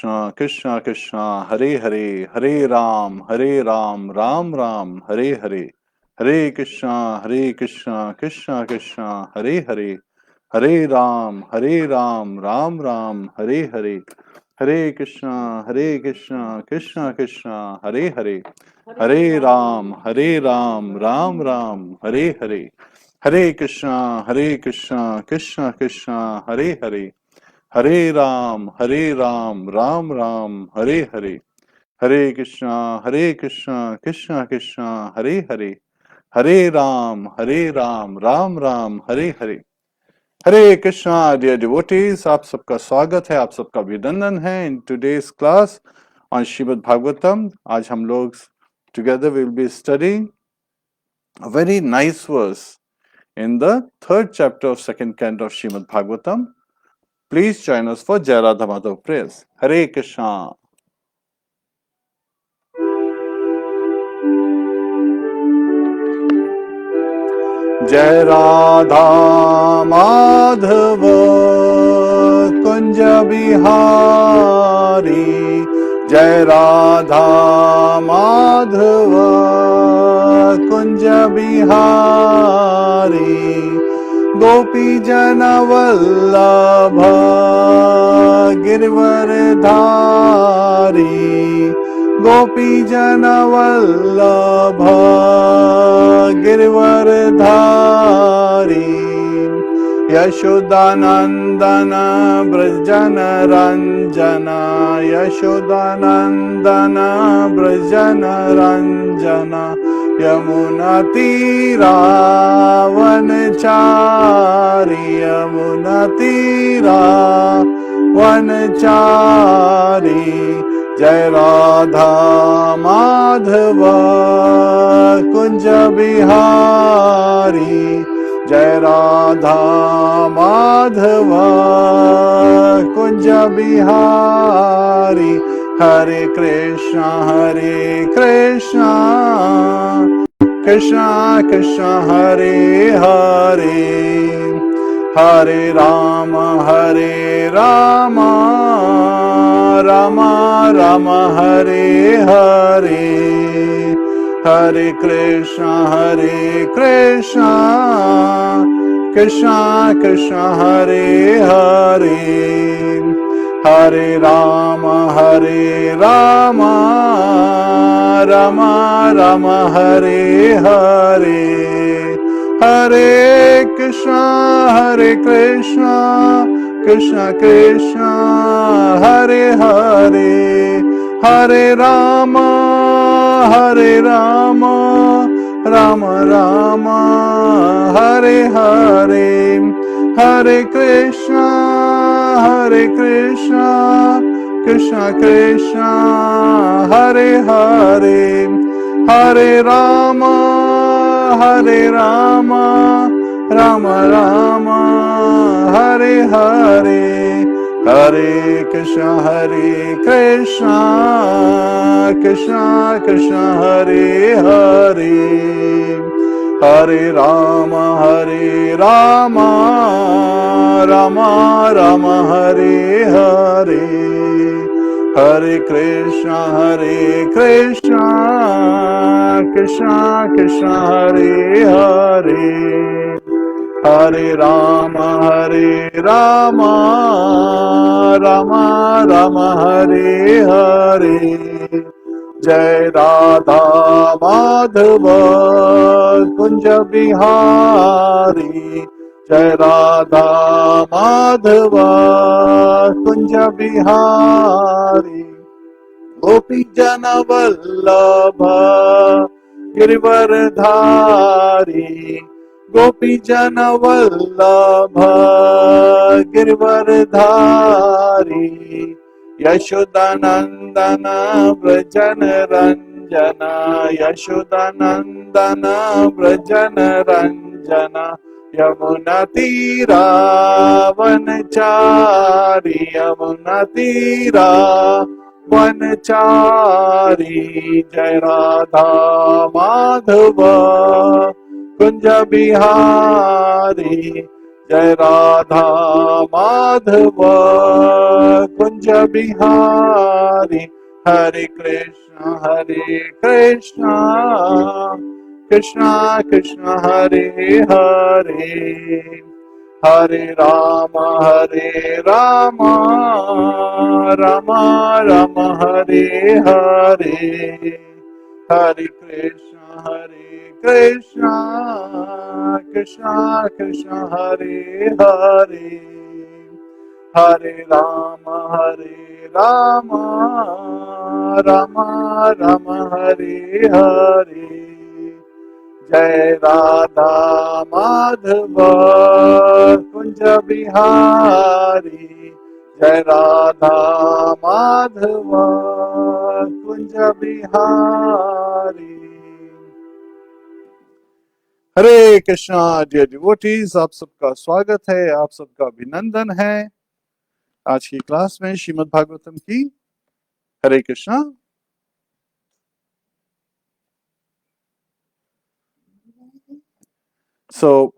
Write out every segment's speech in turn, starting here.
Krishna, Krishna Krishna, Hare Hare, Hare Ram, Ram Ram, Hare Hare. Hare Krishna, Krishna Krishna, Hare Hare. Hare Ram, Ram Ram, Hare Hare. Hare Krishna, Krishna Krishna, Hare Hare. Hare Ram, Ram Ram, Hare Hare. Hare Krishna, Krishna Krishna, Hare Hare. Hare Ram, Ram Ram, Hare Hare. Hare Krishna, Krishna Krishna, Hare Hare. Hare Ram, Ram Ram, Hare Hare. Hare Krishna, dear devotees, आप सबका स्वागत है, आप सबका अभिनंदन है in today's class on Srimad Bhagavatam. आज हम लोग together will be studying a very nice verse in the third chapter of second canto of Srimad Bhagavatam. Please join us for Jai Radha Madhav prayers. Hare Krishna. Jai Radha Madhava Kunja Bihari. Jai Radha Madhava Kunja Bihari. Gopi Jana Vallabha Girivardhari. Gopi Jana Vallabha Girivardhari. Yashodanandana Brajana Ranjana. Yashodanandana Brajana Ranjana. Yamuna Tira Vanachari. Yamuna Tira Vanachari. Jai Radha Madhava Kunja Bihari. Jai Radha Madhava Kunja Bihari. Hare Krishna, Krishna Krishna, Hare Hare. Hare Rama, Rama Rama, Hare Hare. Hare Krishna, Krishna Krishna, Hare Hare. Hare Rama, Rama Rama, Hare Hare. Hare Krishna, Krishna Krishna, Hare Hare. Hare Rama, Rama Rama, Hare Hare. Hare Krishna, Krishna Krishna, Hare Hare. Hare Rama, Rama Rama, Hare Hare. Hare Krishna, Krishna Krishna, Hare Hare. Hare Rama, Rama Rama, Hare Hare. Hare Krishna, Krishna Krishna, Hare Hare. Hare Rama, Rama Rama, Hare Hare. Jai Radha Madhava Kunja Bihari. Jai Radha Madhava Kunja Bihari. Gopi Jana Vallabha Girivardhari. Gopi Jana Vallabha Girivardhari. Yashodanandana Brajana Ranjana. Yashodanandana Brajana Ranjana. Yamuna Tira Vanachari. Yamuna Tira Vanachari. Jai Radha Madhava Kunja Bihari. जय राधा माधव कुंज बिहारी हरे कृष्ण कृष्ण कृष्ण हरे हरे हरे राम राम राम हरे हरे हरे कृष्ण कृष्ण कृष्ण हरे हरे हरे राम राम राम हरे हरे जय राधा माधव कुंज बिहारी जय राधा माधव कुंज बिहारी हरे Krishna dear devotees, आप सबका स्वागत है, आप सबका अभिनंदन है आज की क्लास में श्रीमद् भागवतम की। हरे Krishna. So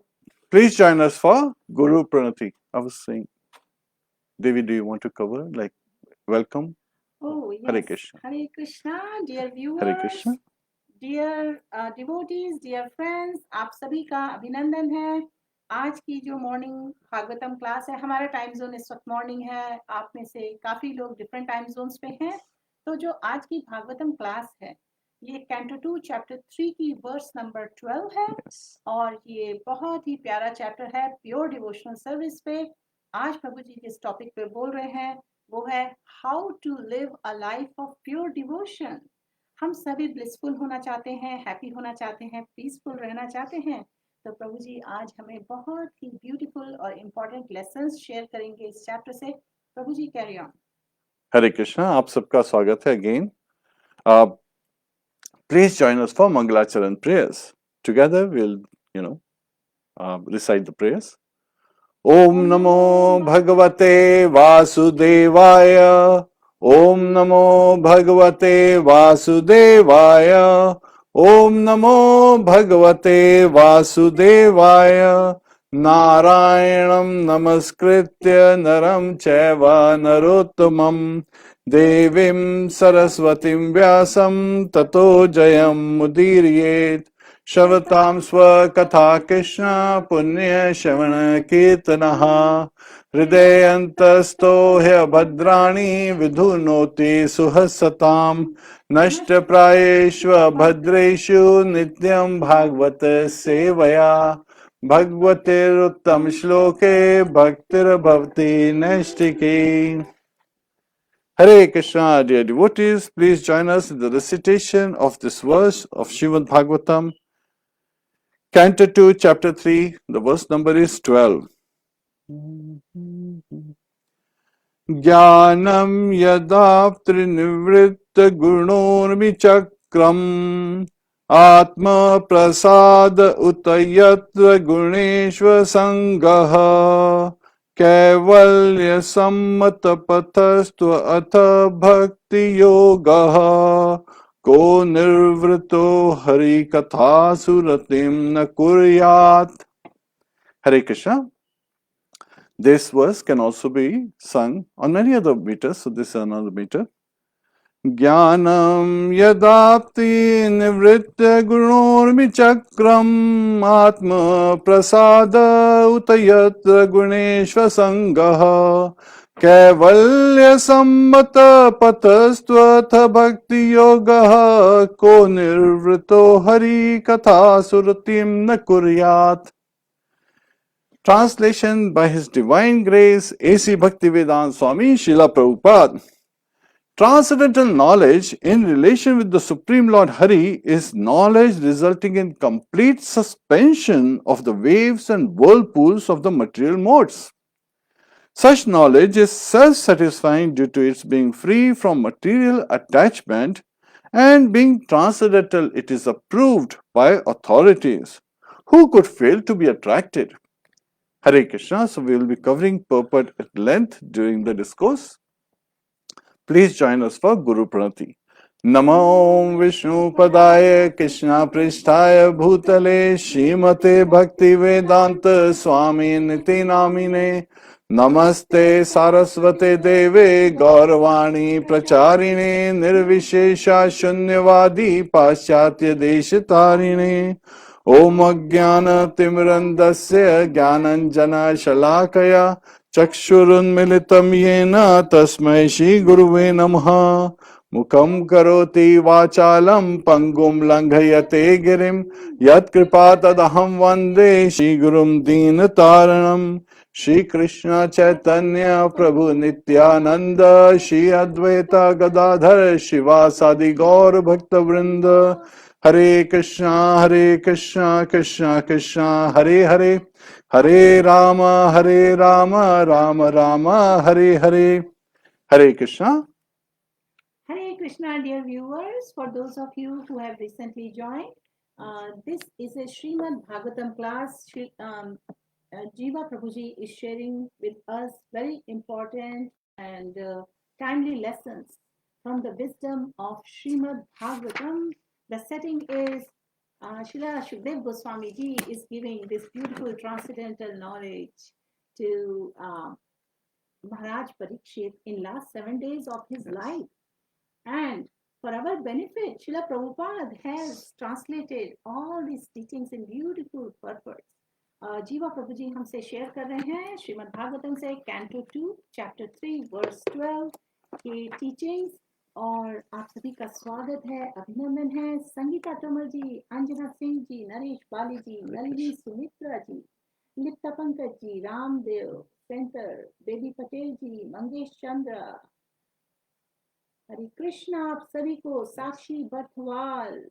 please join us for Guru Pranati. I was saying, Devi, do you want to cover like welcome? Oh, yes. Hare Krishna. Hare Krishna, dear viewers, Hare Krishna. dear devotees, dear friends, आप सभी का अभिनंदन है। आज की जो morning Bhagavatam class है, हमारा टाइम जोन इस वक्त मॉर्निंग है, आप में से काफ़ी लोग डिफरेंट टाइम जोन्स पे हैं। तो जो आज की भागवतम क्लास है, ये कैंटो 2 चैप्टर 3 की वर्स नंबर 12 है। Yes. और ये बहुत ही प्यारा चैप्टर है प्योर डिवोशनल सर्विस पे। आज प्रभु जी जिस टॉपिक पे बोल रहे हैं वो है how to live a life of pure devotion. हम सभी ब्लिसफुल होना चाहते हैं, हैप्पी होना चाहते हैं, पीसफुल रहना चाहते हैं। तो प्रभु जी आज हमें बहुत ही ब्यूटीफुल और इम्पोर्टेंट लेसन्स शेयर करेंगे इस चैप्टर से। प्रभु जी कैरी ऑन। हरे कृष्णा, आप सबका स्वागत है again. Please join us for Mangalacharan prayers. Together we'll, recite the prayers. Om Namo Bhagavate Vasudevaya. Om Namo Bhagavate Vasudevaya. Om Namo Bhagavate Vasudevaya. Narayanam Namaskritya Naram Chaiva Narottamam Devim Saraswatim Vyasam Tato Jayam Mudiriyet Shavatam Swakatha Krishna Punya Shavana Kirtanaha Hridayantasto Bhadrani Vidhunoti Suhasatam Nashtaprayeshva Bhadreshu Nityam Bhagavata Sevaya Bhagavatir-uttam shloke bhaktir-bhavati naistike. Hare Krishna, dear devotees, please join us in the recitation of this verse of Srimad Bhagavatam, Canto 2, Chapter 3, the verse number is 12. Jnanam yadaptrinivritta gunurmichakram Atma prasad utayatra guneshva sangaha Kaivalya sammata pathastva atha bhakti yogaha Ko nirvrito hari katha suratim na kuryat. Hare Krishna. This verse can also be sung on many other meters, so this is another meter. Jnanam yadapti nivritya gunurmi chakram atma prasada utayatra guneshva sangaha Kaivalya sammata pathastvatha bhakti yogaha ko nirvrito hari katha suratim na kuryat. Translation by His Divine Grace A.C. Bhaktivedanta Swami Srila Prabhupada. Transcendental knowledge in relation with the Supreme Lord Hari is knowledge resulting in complete suspension of the waves and whirlpools of the material modes. Such knowledge is self-satisfying due to its being free from material attachment, and being transcendental, it is approved by authorities. Who could fail to be attracted? Hare Krishna. So we will be covering purport at length during the discourse. Please join us for Guru Pranati. Namo Vishnu Padaya Krishna Pristhaya Bhutale Shrimate Bhakti Vedanta Swami Niti Namine Namaste Saraswate Deve Gauravani Pracharine Nirvishesha Shunyavadi Paschatya Deshatarine Om Ajnana Timrandasya Jnananjana Shalakaya Chakshurun Militam Yena Tasmai Shri Guruve Namaha Mukam karoti vachalam pangum langhayate girim yat kripa tadaham vande Shri Gurum Deen Taranam Shri Krishna Chaitanya Prabhu Nityananda Shri Advaita Gadadhar Shivasadi Gaur Bhakta Vrinda Hare Krishna Krishna Krishna Hare Hare Hare Rama Rama Rama Hare Hare Hare Krishna. Hare Krishna, dear viewers. For those of you who have recently joined, this is a Srimad Bhagavatam class. Jiva Prabhuji is sharing with us very important and timely lessons from the wisdom of Srimad Bhagavatam. The setting is Srila Shukdev Goswami Ji is giving this beautiful transcendental knowledge to Maharaj Parikshit in last 7 days of his life. And for our benefit, Srila Prabhupada has translated all these teachings in beautiful purpose. जीवा प्रभु जी हमसे share कर रहे हैं श्रीमद् भागवतम से canto 2 chapter 3 verse 12 के teachings और आप सभी का स्वागत है, अभिनंदन है। संगीता तोमर जी, अंजना सिंह जी, नरेश बाली जी, नलिनी सुमित्रा जी, लिप्ता पंकज जी, रामदेव सेंटर, बेबी पटेल जी, मंगेश चंद्र, हरे कृष्णा आप सभी को, साक्षी बर्थवाल,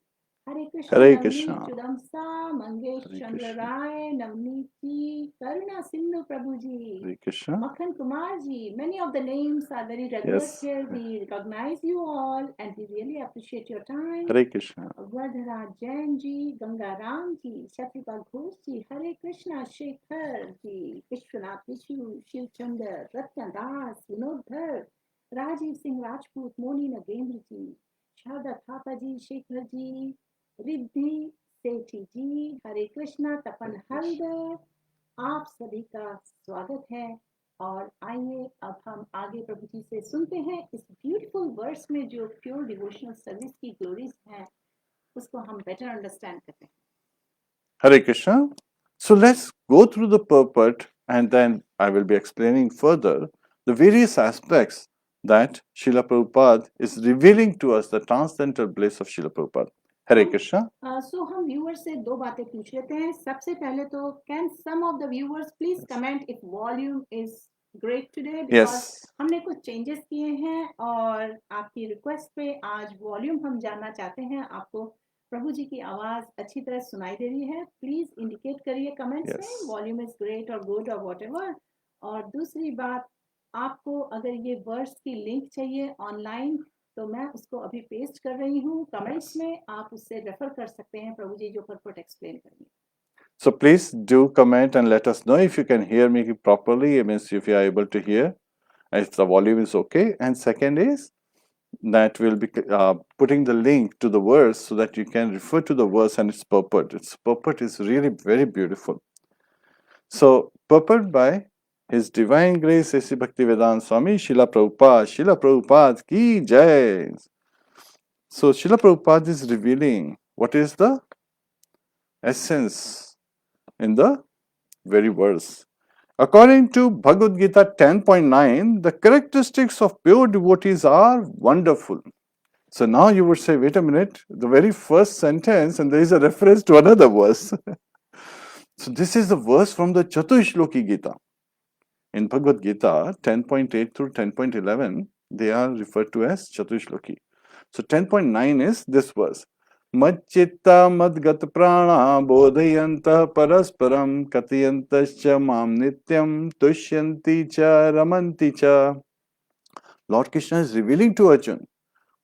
हरे Krishna, Hare Navneet Krishna. चुदमसा, Mangesh Hare चंद्र Krishna. राय, नवनीत जी, करुणा सिंधु प्रभु जी, Hare Krishna. मक्खन Kumar ji. Many of the names are very regular Yes. here. We recognize you all and we really appreciate your time. Hare Krishna. Vardhara Jain ji, Ganga Ram ji, Shatrika Ghosh ji, Hare Krishna, Shekhar ji, Vishwanath Vishu, Shiv Chandra, Ratna Das, Vinod Dhar, Rajiv Singh Rajput, Moni Nagendra ji, Sharda Thapa ji, Shekhar ji, Riddhi सेठी जी, हरे कृष्णा, तपन हल्दर, आप सभी का स्वागत है। और आइए अब हम आगे प्रभु जी से सुनते हैं इस ब्यूटीफुल वर्स में जो प्योर डिवोशनल सर्विस की ग्लोरीज हैं उसको हम बेटर अंडरस्टैंड करते हैं। Hare Krishna. So let's go through the purport and then I will be explaining further the various aspects that Srila Prabhupada is revealing to us the transcendental bliss of Srila Prabhupada. Hare Krishna. सो हम viewers से दो बातें पूछ लेते हैं। सबसे पहले तो can some of the viewers please comment if volume is great today, because हमने कुछ चेंजेस किए हैं और आपकी रिक्वेस्ट पे आज वॉल्यूम हम जानना चाहते हैं। आपको प्रभु जी की आवाज अच्छी तरह सुनाई दे रही है? प्लीज इंडिकेट करिए कमेंट्स में वॉल्यूम इज ग्रेट और गुड और व्हाटएवर। और दूसरी बात, आपको अगर ये वर्ड्स की लिंक चाहिए ऑनलाइन तो मैं उसको अभी पेस्ट कर रही हूँ कमेंट्स में, आप उससे रेफर कर सकते हैं प्रभु जी जो परपट एक्सप्लेन करेंगे। So please do comment and let us know if you can hear me properly. It means if you are able to hear, if the volume is okay. And second is that we'll be putting the link to the verse so that you can refer to the verse and its purport. Its purport is really very beautiful. So purport by His Divine Grace A.C. Bhaktivedanta Swami Srila Prabhupada ki jai. So Srila Prabhupada is revealing what is the essence in the very verse. According to Bhagavad Gita 10.9, the characteristics of pure devotees are wonderful. So now you would say, wait a minute, the very first sentence and there is a reference to another verse. So this is the verse from the Chatushloki Gita. In Bhagavad Gita 10.8 through 10.11, they are referred to as Chatushloki. So 10.9 is this verse. Madchitta madgat prana bodhayanta parasparam katiyantascha mam nityam tushyanti cha ramanti cha. Lord Krishna is revealing to Arjuna,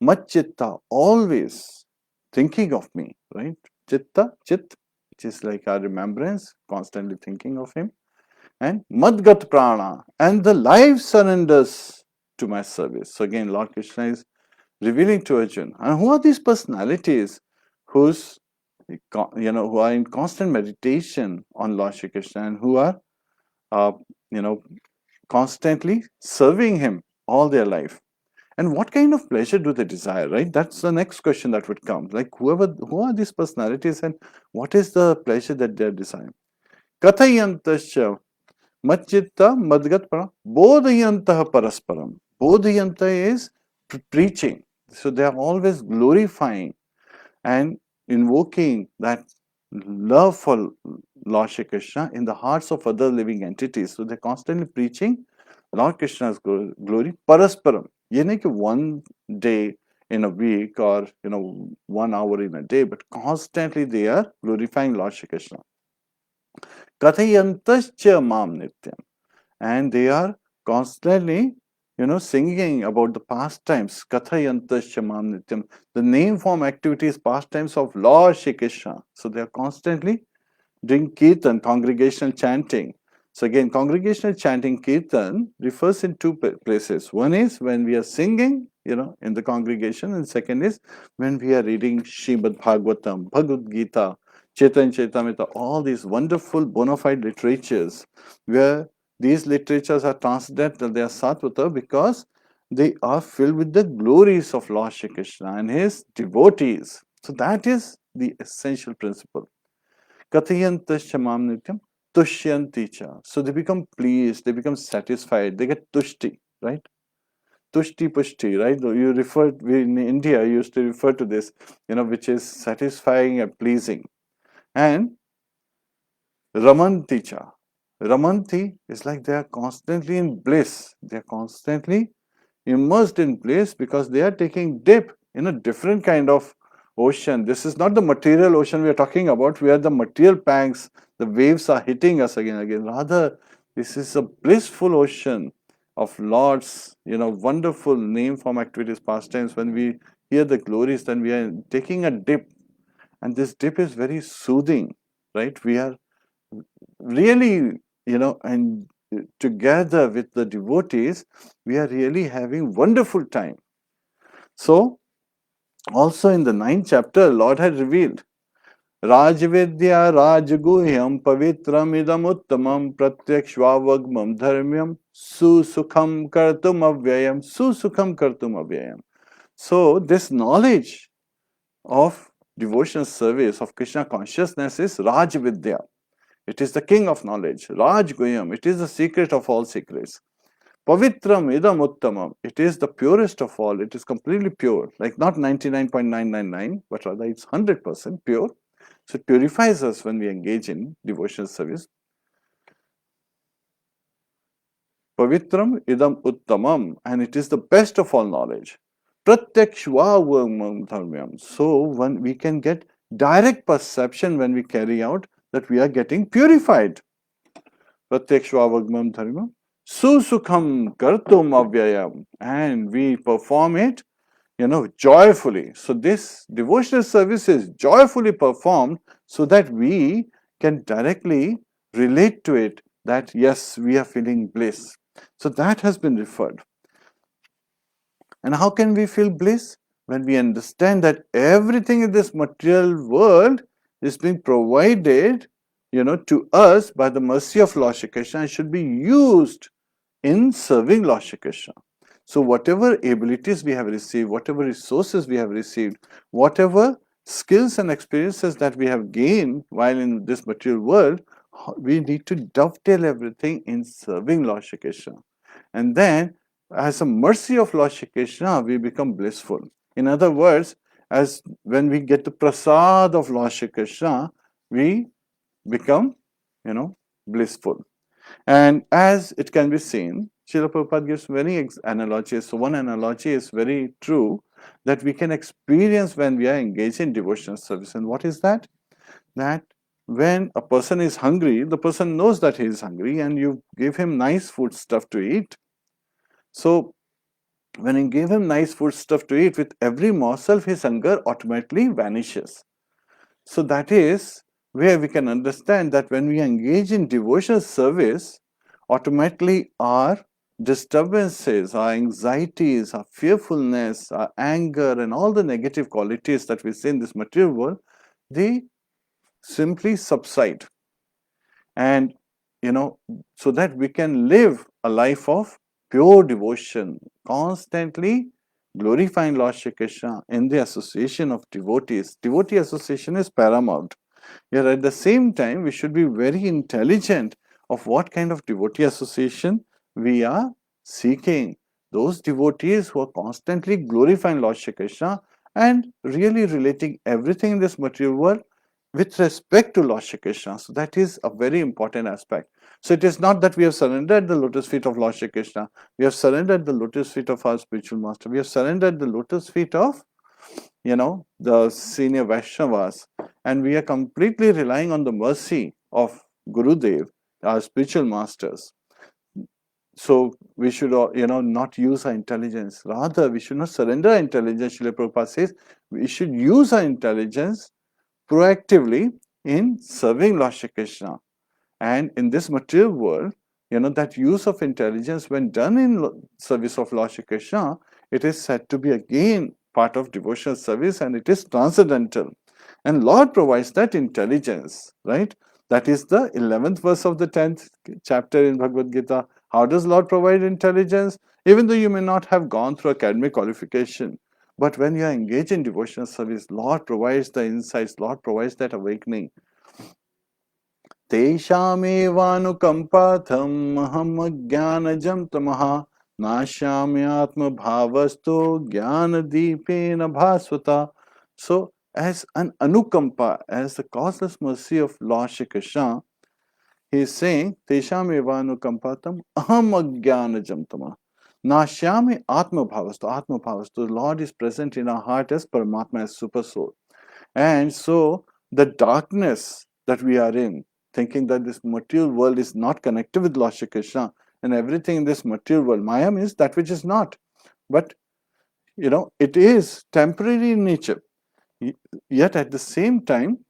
Madchitta, always thinking of me, right? Chitta, chit, which is like our remembrance, constantly thinking of him. And Madgat Prana, and the life surrenders to my service. So again, Lord Krishna is revealing to Arjuna. And who are these personalities who's, who are in constant meditation on Lord Shri Krishna and who are, you know, constantly serving him all their life? And what kind of pleasure do they desire, right? That's the next question that would come. Like, who are these personalities and what is the pleasure that they're desiring? Kathayantascha Majjitta Madgat Bodhayantah Parasparam. Bodhayanta is preaching. So they are always glorifying and invoking that love for Lord Shri Krishna in the hearts of other living entities. So they're constantly preaching Lord Krishna's glory Parasparam. ये नहीं कि one day in a week or 1 hour in a day, but constantly they are glorifying Lord Shri Krishna. Kathayantascha Mam Nityam. And they are constantly singing about the pastimes, Kathayantascha Mam Nityam, the name form activities, pastimes of Lord Shri Krishna. So they are constantly doing kirtan, congregational chanting. So again, congregational chanting, kirtan, refers in two places. One is when we are singing, in the congregation, and second is when we are reading Srimad Bhagavatam, Bhagavad Gita, Chaitanya Charitamrita, all these wonderful bona fide literatures, where these literatures are transcendental, they are satvata, because they are filled with the glories of Lord Shri Krishna and his devotees. So that is the essential principle. Kathayantascha Mam Nityam Tushyanti cha. So they become pleased, they become satisfied, they get tushti, right? Tushti pushti, right? We in India used to refer to this, which is satisfying and pleasing. And Ramanti cha. Ramanti is like they are constantly in bliss. They are constantly immersed in bliss because they are taking dip in a different kind of ocean. This is not the material ocean we are talking about, where the material pangs, the waves are hitting us again and again. Rather, this is a blissful ocean of Lord's, wonderful name form activities, pastimes. When we hear the glories, then we are taking a dip. And this dip is very soothing, right? We are really, and together with the devotees, we are really having wonderful time. So, also in the 9th chapter, Lord had revealed Rajvidya Rajaguhyam Pavitram Idam Uttamam Pratyakshvavagmam Dharmyam Susukham Kartum Avyayam Susukham Kartum Avyayam. So, this knowledge of devotional service of Krishna consciousness is Rajvidya. It is the king of knowledge. Rajguyam, it is the secret of all secrets. Pavitram idam uttamam, it is the purest of all. It is completely pure, like not 99.999, but rather it's 100% pure. So it purifies us when we engage in devotional service. Pavitram idam uttamam, and it is the best of all knowledge. Pratyakshvavagmam dharmyam. So when we can get direct perception when we carry out that we are getting purified. Pratyakshvavagmam dharmyam. Susukham kartum avyayam. And we perform it, joyfully. So this devotional service is joyfully performed so that we can directly relate to it that yes, we are feeling bliss. So that has been referred. And how can we feel bliss? When we understand that everything in this material world is being provided, to us by the mercy of Lord Shri Krishna and should be used in serving Lord Shri Krishna. So whatever abilities we have received, whatever resources we have received, whatever skills and experiences that we have gained while in this material world, we need to dovetail everything in serving Lord Shri Krishna. And then, as a mercy of Lord Shri Krishna, we become blissful. In other words, as when we get the prasad of Lord Shri Krishna, we become, blissful. And as it can be seen, Srila Prabhupada gives many analogies. So one analogy is very true, that we can experience when we are engaged in devotional service. And what is that? That when a person is hungry, the person knows that he is hungry and you give him nice food stuff to eat. So when you give him nice food stuff to eat, with every morsel, his hunger automatically vanishes. So that is where we can understand that when we engage in devotional service, automatically our disturbances, our anxieties, our fearfulness, our anger, and all the negative qualities that we see in this material world, they simply subside. And, so that we can live a life of pure devotion, constantly glorifying Lord Shri Krishna in the association of devotees. Devotee association is paramount. Yet at the same time, we should be very intelligent of what kind of devotee association we are seeking. Those devotees who are constantly glorifying Lord Shri Krishna and really relating everything in this material world with respect to Lord Shri Krishna. So that is a very important aspect. So it is not that we have surrendered the lotus feet of Lord Shri Krishna. We have surrendered the lotus feet of our spiritual master. We have surrendered the lotus feet of the senior Vaishnavas, and we are completely relying on the mercy of Gurudev, our spiritual masters. So we should, not use our intelligence. Rather, we should not surrender our intelligence. Srila Prabhupada says we should use our intelligence proactively in serving Lord Shri Krishna. And in this material world, that use of intelligence, when done in service of Lord Shri Krishna, it is said to be again part of devotional service, and it is transcendental. And Lord provides that intelligence, right? That is the 11th verse of the 10th chapter in Bhagavad Gita. How does Lord provide intelligence? Even though you may not have gone through academic qualification, but when you are engaged in devotional service, Lord provides the insights, Lord provides that awakening. तेषामेवानुकम्पार्थम् अहम् अज्ञानजं तमः नाश्याम्यात्मभावस्तो ज्ञानदीपेन bhasvata. So, as an anukampa, as the causeless mercy of Lord Shri Krishna, he is saying, Tesham evanukampatam aham ajnanajam tamah. Nashyami atma bhavastu. Atma bhavastu. The Lord is present in our heart as Paramatma, as Super Soul. And so, the darkness that we are in, thinking that this material world is not connected with Lord Shri Krishna, and everything in this material world, Maya means that which is not. But, it is temporary in nature. Yet at the same time,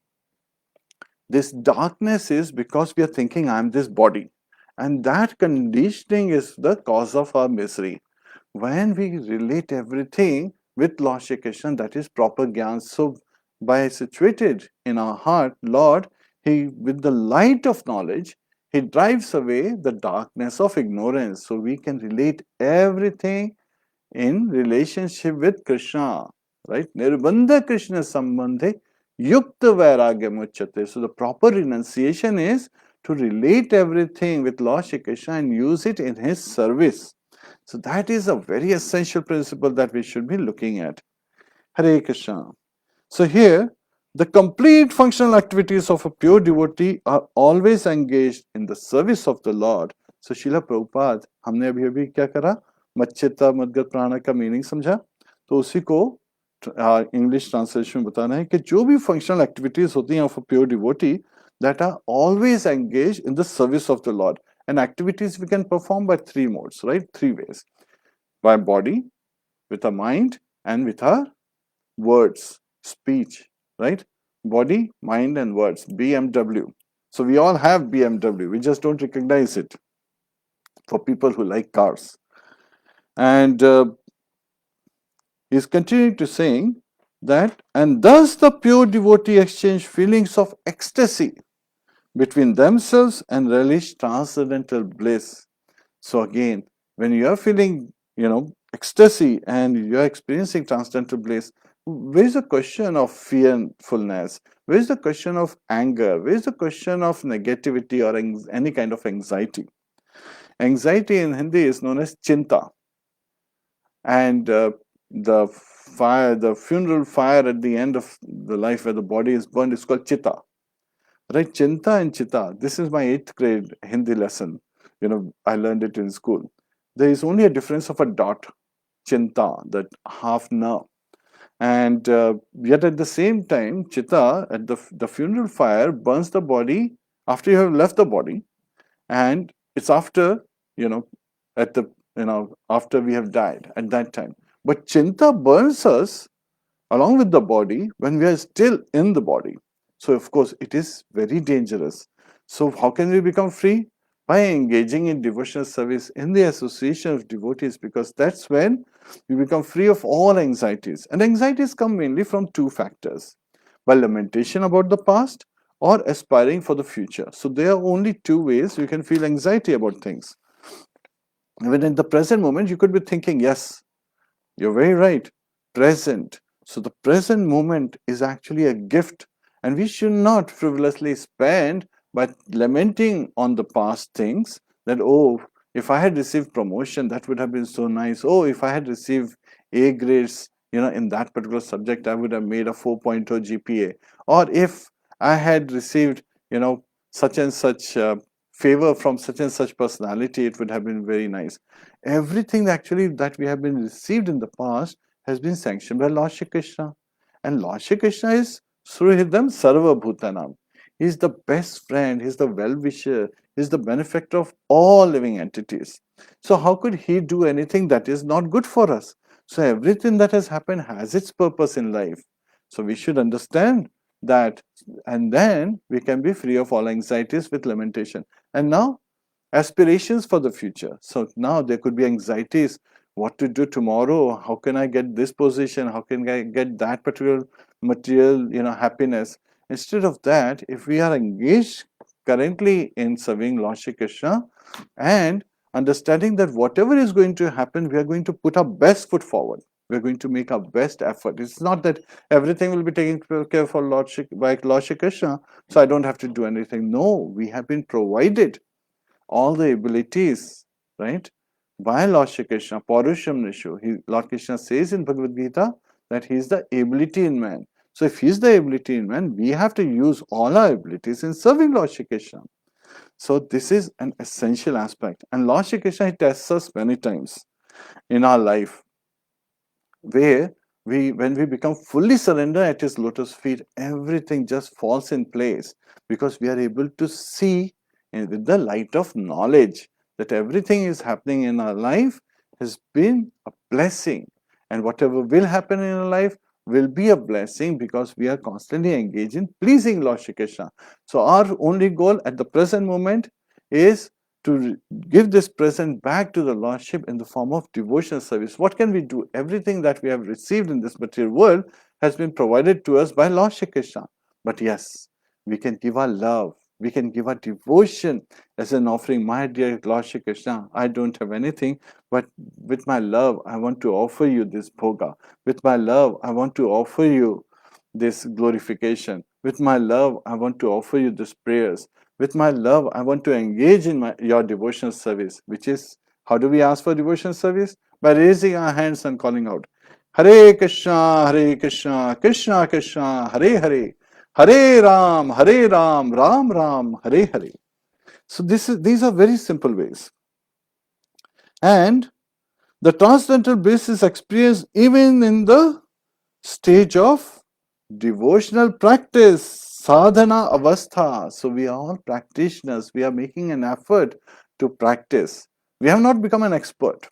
this darkness is because we are thinking I am this body. And that conditioning is the cause of our misery. When we relate everything with Lord Shri Krishna, that is proper Gyan. So, by situated in our heart, Lord, He, with the light of knowledge, He drives away the darkness of ignorance. So, we can relate everything in relationship with Krishna, right? Nirbandha Krishna Sambandhe Yukta Vairagya Muchyate. So the proper renunciation is to relate everything with Lord Shri Krishna and use it in His service. So that is a very essential principle that we should be looking at. Hare Krishna. So here, the complete functional activities of a pure devotee are always engaged in the service of the Lord. So Srila Prabhupada, हमने अभी क्या करा? मच्चिता मद्गत प्राणा का meaning समझा, तो उसी को इंग्लिश ट्रांसलेशन में बताना है कि जो भी फंक्शनल एक्टिविटीज होती हैं of a pure devotee that are always engaged in the service of the Lord. And activities we can perform by three modes, right? Three ways. By body, with our mind, and with our words, speech, right? Body, mind, and words, BMW. So we all have BMW, we just don't recognize it for people who like cars. And he's continuing to saying that, and thus the pure devotee exchange feelings of ecstasy between themselves and relish transcendental bliss. So again, when you are feeling, ecstasy and you are experiencing transcendental bliss, where is the question of fearfulness? Where is the question of anger? Where is the question of negativity or any kind of anxiety? Anxiety in Hindi is known as chinta. And the fire, the funeral fire at the end of the life where the body is burned is called chitta. Right? Chinta and chitta. This is my 8th grade Hindi lesson. I learned it in school. There is only a difference of a dot, chinta, that half na. And yet at the same time, chitta, at the funeral fire, burns the body after you have left the body. And it's after, at the, after we have died at that time. But chinta burns us along with the body when we are still in the body. So, of course, it is very dangerous. So, how can we become free? by engaging in devotional service in the association of devotees, because that's when you become free of all anxieties. And anxieties come mainly from two factors: by lamentation about the past or aspiring for the future. So there are only two ways you can feel anxiety about things. Even in the present moment, you could be thinking, yes, you're very right, present. So the present moment is actually a gift, and we should not frivolously spend by lamenting on the past things that, oh, if I had received promotion, that would have been so nice. Oh, if I had received A grades, in that particular subject, I would have made a 4.0 GPA. Or if I had received, such and such favor from such and such personality, it would have been very nice. Everything actually that we have been received in the past has been sanctioned by Lord Shri Krishna. And Lord Shri Krishna is Suhridam Sarva Bhutanam. He is the best friend, he is the well-wisher, he is the benefactor of all living entities. So how could he do anything that is not good for us? So everything that has happened has its purpose in life. So we should understand that, and then we can be free of all anxieties with lamentation. And now aspirations for the future. So now there could be anxieties: what to do tomorrow, how can I get this position, how can I get that particular material happiness. Instead of that, if we are engaged currently in serving Lord Shri Krishna and understanding that whatever is going to happen, we are going to put our best foot forward, we are going to make our best effort. It's not that everything will be taken care for by Lord Shri Krishna, so I don't have to do anything. No, we have been provided all the abilities, right, by Lord Shri Krishna. Parusham Nishu. Lord Krishna says in Bhagavad Gita that he is the ability in man. So if he is the ability in man, we have to use all our abilities in serving Lord Shri Krishna. So this is an essential aspect. And Lord Shri Krishna, he tests us many times in our life, where when we become fully surrendered at his lotus feet, everything just falls in place, because we are able to see with the light of knowledge that everything is happening in our life has been a blessing, and whatever will happen in our life will be a blessing, because we are constantly engaged in pleasing Lord Shri Krishna. So our only goal at the present moment is to give this present back to the Lordship in the form of devotional service. What can we do? Everything that we have received in this material world has been provided to us by Lord Shri Krishna. But yes, we can give our love, we can give our devotion as an offering. My dear Lord Shri Krishna, I don't have anything, but with my love, I want to offer you this bhoga. With my love, I want to offer you this glorification. With my love, I want to offer you these prayers. With my love, I want to engage in your devotional service, which is, how do we ask for devotional service? By raising our hands and calling out, Hare Krishna, Hare Krishna, Krishna Krishna, Hare Hare, Hare Ram, Ram Ram, Hare Hare. So these are very simple ways. And the transcendental bliss is experienced even in the stage of devotional practice, sadhana avastha. So we are all practitioners. We are making an effort to practice. We have not become an expert,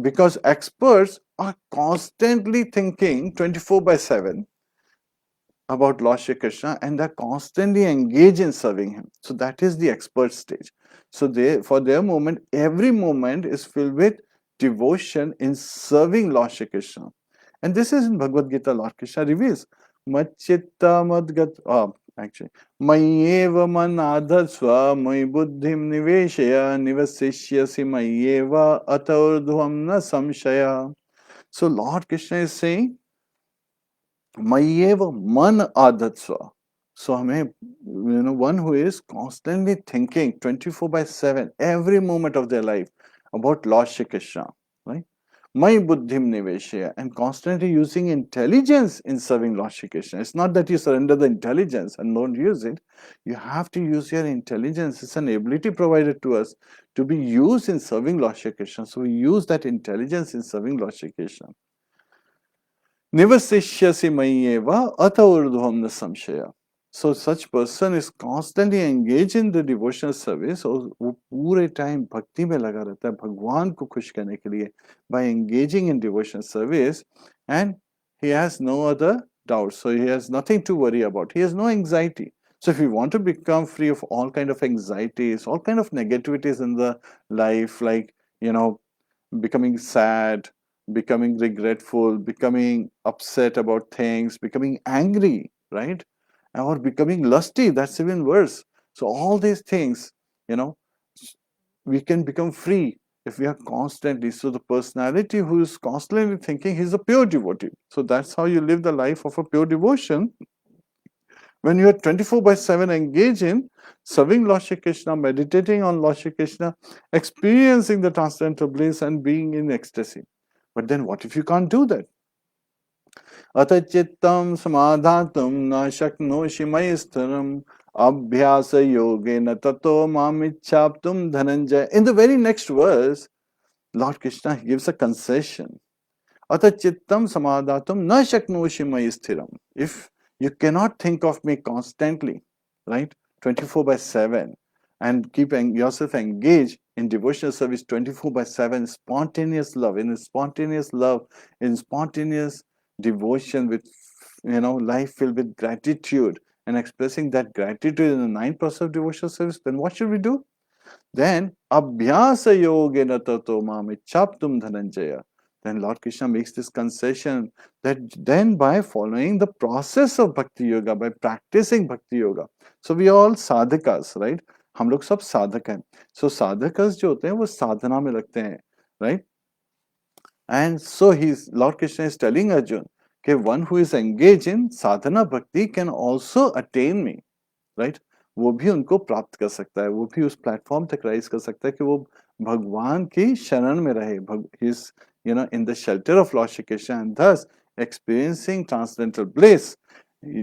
because experts are constantly thinking 24/7 about Lord Shri Krishna, and they're constantly engaged in serving him. So that is the expert stage. So for their moment, every moment is filled with devotion in serving Lord Shri Krishna. And this is in Bhagavad Gita, Lord Krishna reveals, Machitta Madgat, actually, Mayeva Manadhasva, May Buddhim Niveshaya, Nivasishyasi Mayeva, Ataurdhvam Na Samshaya. So Lord Krishna is saying, Mayeva Man Adhatsva. So one who is constantly thinking 24/7, every moment of their life, about Lord Shri Krishna, right? My buddhim niveshaya, and constantly using intelligence in serving Lord Shri Krishna. It's not that you surrender the intelligence and don't use it. You have to use your intelligence. It's an ability provided to us to be used in serving Lord Shri Krishna. So we use that intelligence in serving Lord Shri Krishna. Nivasishyasi mayeva ataurdhvam na samshaya. So such person is constantly engaged in the devotional service, और वो पूरे time भक्ति में लगा रहता है भगवान को खुश करने के लिए, by engaging in devotional service, and he has no other doubts. So he has nothing to worry about. He has no anxiety. So if you want to become free of all kind of anxieties, all kind of negativities in the life, like, becoming sad, becoming regretful, becoming upset about things, becoming angry, right? Or becoming lusty, that's even worse. So all these things, you know, we can become free if we are constantly. So the personality who is constantly thinking, he's a pure devotee. So that's how you live the life of a pure devotion. When you are 24/7 engaged in serving Lord Shri Krishna, meditating on Lord Shri Krishna, experiencing the transcendental bliss and being in ecstasy. But then what if you can't do that? Ata chittam samadhatum na shaknoshi mayistaram abhyasa yogena tato mamichhaptum dhananjaya. In the very next verse, Lord Krishna gives a concession. Ata chittam samadhatum na shaknoshi mayistiram. If you cannot think of me constantly, right, 24/7, and keep yourself engaged in devotional service 24/7, spontaneous love, in spontaneous devotion with, life filled with gratitude, and expressing that gratitude in the 9% of devotional service, then what should we do? Then abhyasa yogena tato mamichhaptum dhananjaya. Then Lord Krishna makes this concession that then by following the process of bhakti yoga, by practicing bhakti yoga, so we are all sadhakas, right? हम लोग सब साधक हैं. So sadhakas जो होते हैं वो साधना में लगते हैं, right? And so Lord Krishna is telling Arjun that one who is engaged in sadhana bhakti can also attain me, right? वो भी उनको प्राप्त कर सकता है, वो भी उस प्लेटफॉर्म तक राइज कर सकता है कि वो भगवान की शरण में रहे, he's, in the shelter of Lord Shri Krishna, and thus experiencing transcendental bliss,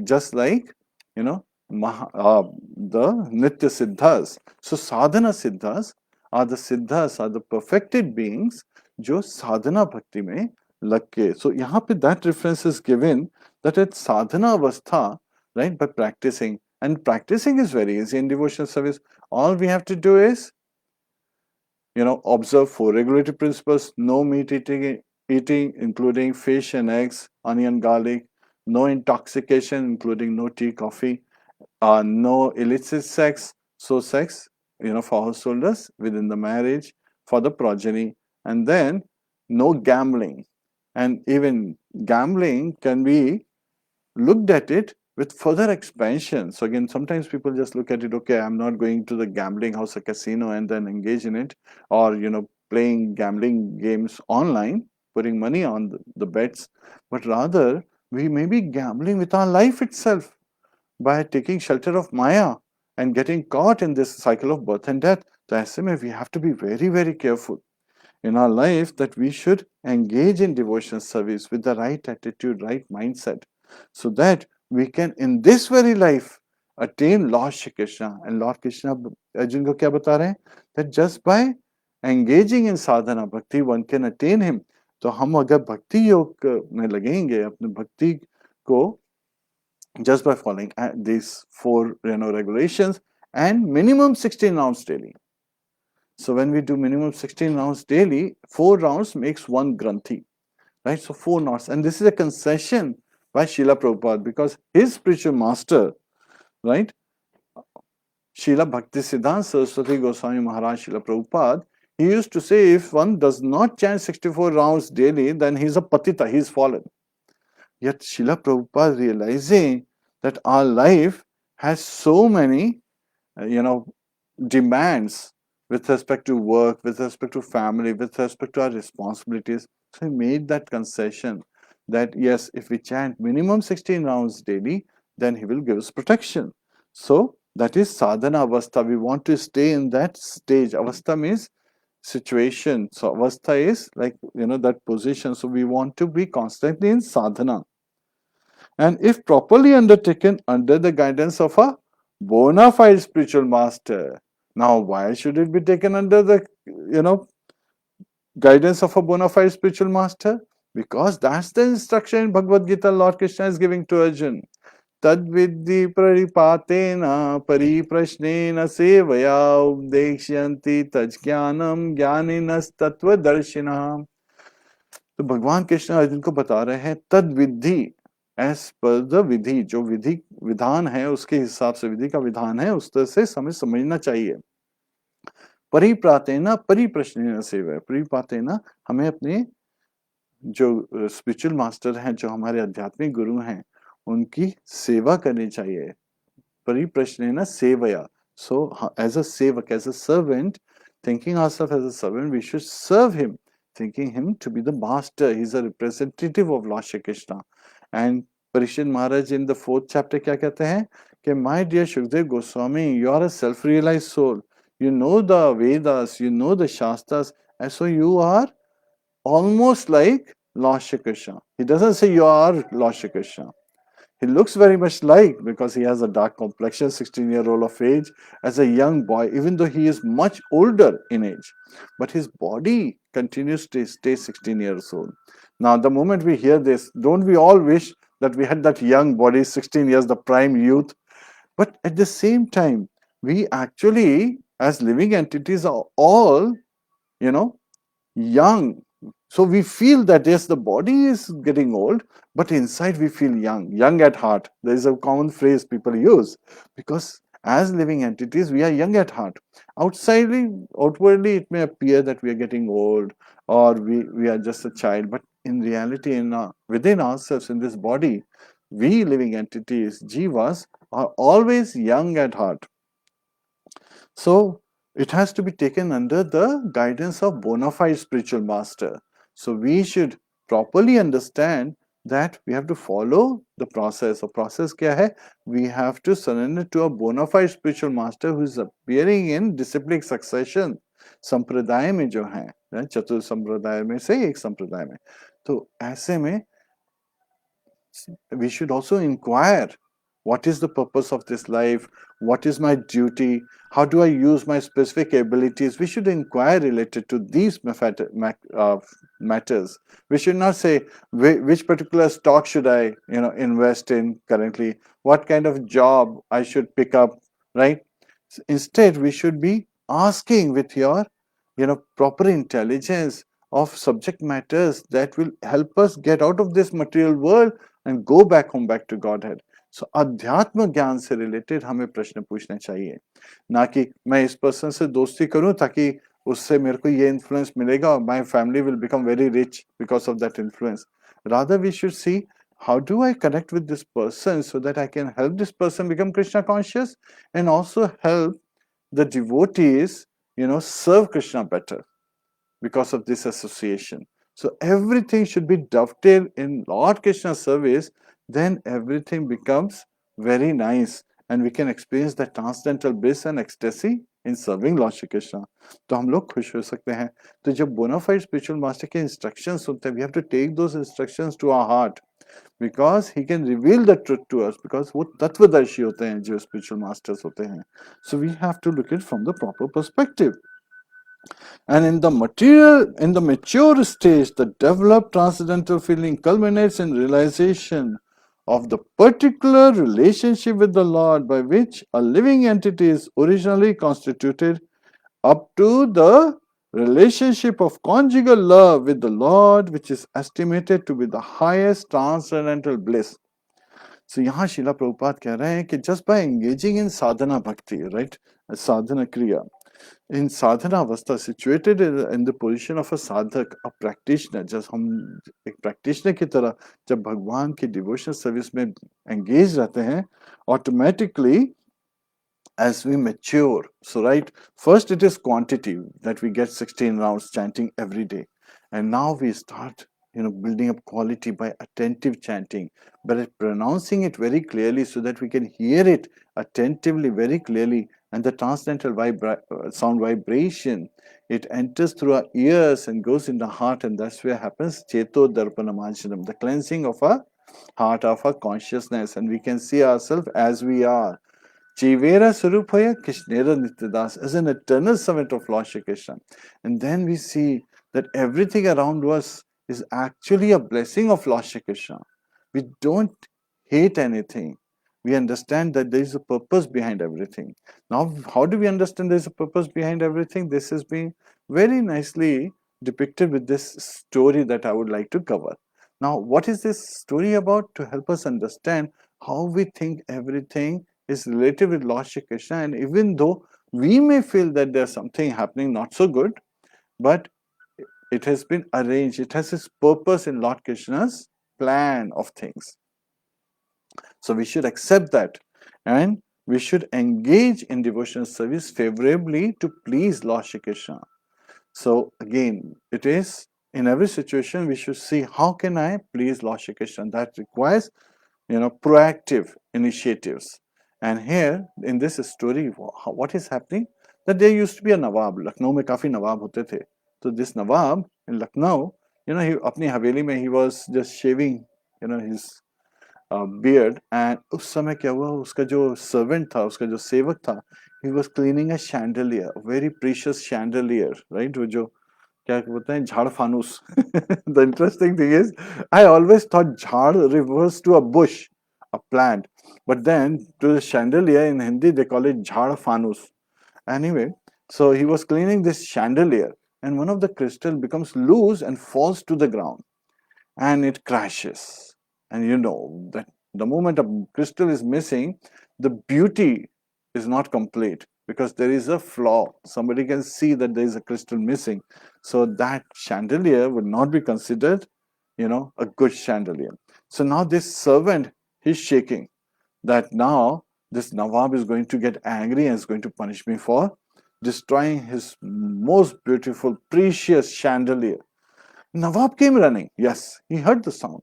just like, the Nitya Siddhas. So sadhana Siddhas are the perfected beings जो साधना भक्ति में लग के. So यहाँ पे that reference is given that at sadhana avastha, right, by practicing. And practicing is very easy in devotional service. All we have to do is, observe 4 regulative principles: no meat eating, including fish and eggs, onion, garlic; no intoxication, including no tea, coffee; no illicit sex, so sex, for householders within the marriage, for the progeny; and then no gambling. And even gambling can be looked at it with further expansion. So again, sometimes people just look at it, okay, I'm not going to the gambling house or casino and then engage in it, or playing gambling games online, putting money on the bets, but rather we may be gambling with our life itself by taking shelter of Maya and getting caught in this cycle of birth and death. So SMA, we have to be very, very careful in our life that we should engage in devotional service with the right attitude, right mindset, so that we can in this very life attain Lord Shri Krishna. And Lord Krishna Arjun को क्या बता रहे हैं? That just by engaging in sadhana bhakti one can attain him. तो हम अगर भक्ति योग में लगेंगे अपने भक्ति को just by following these 4 regulations and minimum 16 rounds daily. So when we do minimum 16 rounds daily, 4 rounds makes 1 granthi, right? So 4 knots. And this is a concession by Srila Prabhupada, because his spiritual master, right, Srila Bhaktisiddhanta Saraswati Goswami Maharaj Srila Prabhupada, he used to say if one does not chant 64 rounds daily, then he is a patita, he is fallen. Yet Srila Prabhupada, realizing that our life has so many, demands with respect to work, with respect to family, with respect to our responsibilities. So he made that concession that yes, if we chant minimum 16 rounds daily, then he will give us protection. So that is sadhana avastha. We want to stay in that stage. Avastha means situation. So avastha is like, that position. So we want to be constantly in sadhana. And if properly undertaken under the guidance of a bona fide spiritual master. Now, why should it be taken under the, guidance of a bona fide spiritual master? Because that's the instruction in Bhagavad Gita Lord Krishna is giving to Arjun. Tad vidhi paripatena pariprashnena sevaya updekshanti tajjnanam jnaninas tattva darshina. तो भगवान कृष्ण अर्जुन को बता रहे हैं तद विधि, as per the विधि, जो विधि विधान है उसके हिसाब से, विधि का विधान है उस तरह से हमें समझना चाहिए। परिप्रातेन परिप्रश्नेन सेवया, परिप्रातेन हमें अपने जो स्पिरिचुअल मास्टर हैं, जो हमारे आध्यात्मिक गुरु हैं, उनकी सेवा करनी चाहिए। परिप्रश्नेन सेवया, so as a sevak, as a servant, thinking ourselves as a servant, we should serve him, thinking him to be the master. He's a representative of Lord Shri Krishna. And Parishad Maharaj in the 4th chapter क्या कहते हैं कि my dear Shukdev Goswami, you are a self-realized soul. You know the Vedas, you know the Shastras, and so you are almost like Lord Shri Krishna. He doesn't say you are Lord Shri Krishna. He looks very much like, because he has a dark complexion, 16-year-old of age, as a young boy, even though he is much older in age. But his body continues to stay 16 years old. Now, the moment we hear this, don't we all wish that we had that young body, 16 years, the prime youth? But at the same time, we actually, as living entities, are all, you know, young. So we feel that yes, the body is getting old, but inside we feel young at heart. There is a common phrase people use, because as living entities, we are young at heart. Outwardly, it may appear that we are getting old, or we are just a child, but in reality, within ourselves, in this body, we living entities, jivas, are always young at heart. So it has to be taken under the guidance of bona fide spiritual master. So we should properly understand that we have to follow the process. So process क्या है? We have to surrender to a bona fide spiritual master who is appearing in disciplic succession. संप्रदाय में जो है, चतुर संप्रदाय में से एक संप्रदाय में, तो ऐसे में we should also inquire, what is the purpose of this life? What is my duty? How do I use my specific abilities? We should inquire related to these matters. We should not say which particular stock should I invest in currently, what kind of job I should pick up, right? Instead, we should be asking with your proper intelligence of subject matters that will help us get out of this material world and go back home, back to Godhead. So अध्यात्म ज्ञान से related हमें प्रश्न पूछने चाहिए, ना कि मैं इस पर्सन से दोस्ती करूं ताकि उससे मेरे को ये इन्फ्लुएंस मिलेगा और my family will become very rich because of that influence. Rather, we should see, how do I connect with this person so that I can help this person become Krishna conscious and also help the devotees, serve Krishna better because of this association. So everything should be dovetailed in Lord Krishna's service, then everything becomes very nice and we can experience the transcendental bliss and ecstasy in serving Lord Shri Krishna. तो हम लोग खुश हो सकते हैं. तो जब bonafide spiritual master के इंस्ट्रक्शंस सुनते हैं, we have to take those instructions to our heart, because he can reveal the truth to us, because वो तत्वदर्शी होते हैं जो spiritual masters होते हैं. So we have to look at it from the proper perspective. And in the mature stage, the developed transcendental feeling culminates in realization of the particular relationship with the Lord by which a living entity is originally constituted, up to the relationship of conjugal love with the Lord, which is estimated to be the highest transcendental bliss. So यहाँ शिला प्रभुपाद कह रहे हैं कि just by engaging in sadhana bhakti, right, sadhana kriya, in sadhana avastha, situated in the position of a sadhak, a practitioner, just हम एक practitioner की तरह जब भगवान की devotional service में engage रहते हैं, automatically as we mature, so right, first it is quantity that we get 16 rounds chanting every day, and now we start building up quality by attentive chanting, but pronouncing it very clearly so that we can hear it attentively, very clearly, and the transcendental sound vibration, it enters through our ears and goes in the heart, and that's where happens Cheto Darpanamanjanam, the cleansing of our heart, of our consciousness, and we can see ourselves as we are. Jivera Surupaya Krishnera Nityadas, as an eternal servant of Lord Shri Krishna. And then we see that everything around us is actually a blessing of Lord Shri Krishna. We don't hate anything. We understand that there is a purpose behind everything. Now, how do we understand there is a purpose behind everything? This has been very nicely depicted with this story that I would like to cover. Now, what is this story about? To help us understand how we think everything is related with Lord Shri Krishna, and even though we may feel that there's something happening not so good, but it has been arranged, it has its purpose in Lord Krishna's plan of things. So we should accept that, and we should engage in devotional service favorably to please Lord Shri Krishna. So again, it is in every situation we should see how can I please Lord Shri Krishna. That requires proactive initiatives. And here in this story, what is happening? That there used to be a Nawab. Lucknow में काफी नवाब होते थे. So this Nawab in Lucknow, he अपनी हवेली में he was just shaving, his beard. And उस समय क्या हुआ? उसका जो servant था, उसका जो सेवक था, he was cleaning a chandelier, a very precious chandelier, right? वो जो क्या बोलते हैं झाड़ फानूस. The interesting thing is, I always thought झाड़ refers to a bush, a plant, but then to the chandelier in Hindi they call it झाड़ फानूस. Anyway, so he was cleaning this chandelier, and one of the crystal becomes loose and falls to the ground, and it crashes. And you know that the moment a crystal is missing, the beauty is not complete because there is a flaw. Somebody can see that there is a crystal missing. So that chandelier would not be considered, a good chandelier. So now this servant, he's shaking that now this Nawab is going to get angry and is going to punish me for destroying his most beautiful, precious chandelier. Nawab came running. Yes, he heard the sound.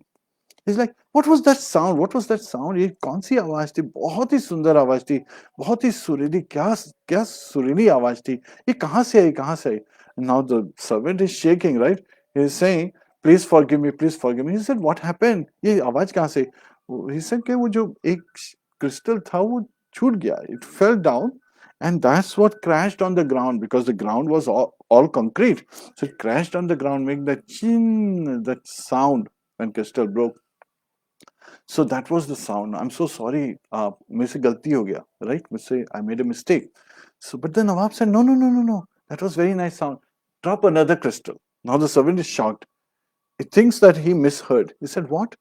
He's like, what was that sound? What was that sound? ये कौन सी आवाज थी? बहुत ही सुंदर आवाज थी, बहुत ही सुरीली, क्या क्या सुरीली आवाज थी, ये कहाँ से आई, कहाँ से आई? Now the servant is shaking, right? He is saying, please forgive me, please forgive me. He said, what happened? ये आवाज कहाँ से? He said कि वो जो एक crystal था वो छूट गया. It fell down, and that's what crashed on the ground because the ground was all concrete. So it crashed on the ground, making that chin, that sound when crystal broke. So that was the sound. I'm so sorry. मेरे से गलती हो गया, right? मुझसे I made a mistake. So, but the Nawab said, no, no, no, no, no. That was very nice sound. Drop another crystal. Now the servant is shocked. He thinks that he misheard. He said, what?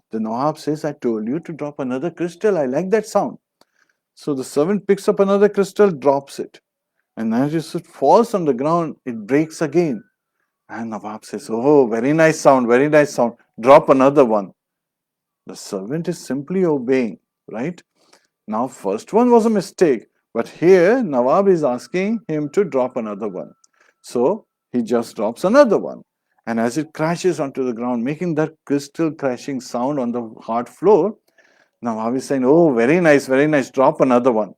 The Nawab says, I told you to drop another crystal. I like that sound. So the servant picks up another crystal, drops it. And as it falls on the ground, it breaks again. And Nawab says, oh, very nice sound, very nice sound. Drop another one. The servant is simply obeying, right? Now, first one was a mistake, but here Nawab is asking him to drop another one. So he just drops another one. And as it crashes onto the ground, making that crystal crashing sound on the hard floor, Nawab is saying, oh, very nice, drop another one.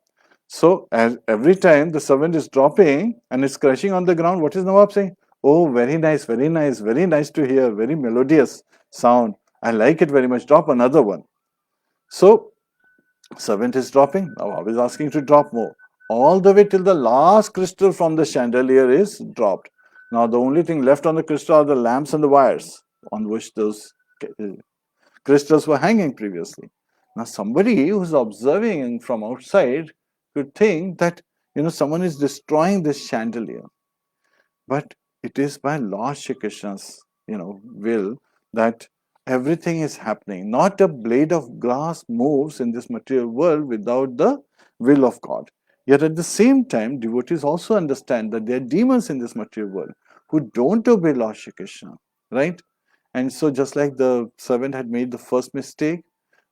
So as every time the servant is dropping and it's crashing on the ground, what is Nawab saying? Oh, very nice to hear, very melodious sound. I like it very much. Drop another one. So servant is dropping. Nawab is asking to drop more. All the way till the last crystal from the chandelier is dropped. Now the only thing left on the crystal are the lamps and the wires on which those crystals were hanging previously. Now somebody who's observing from outside could think that someone is destroying this chandelier. But it is by Lord Shri Krishna's will that everything is happening. Not a blade of grass moves in this material world without the will of God. Yet at the same time, devotees also understand that there are demons in this material world who don't obey Lord Shri Krishna, right? And so just like the servant had made the first mistake,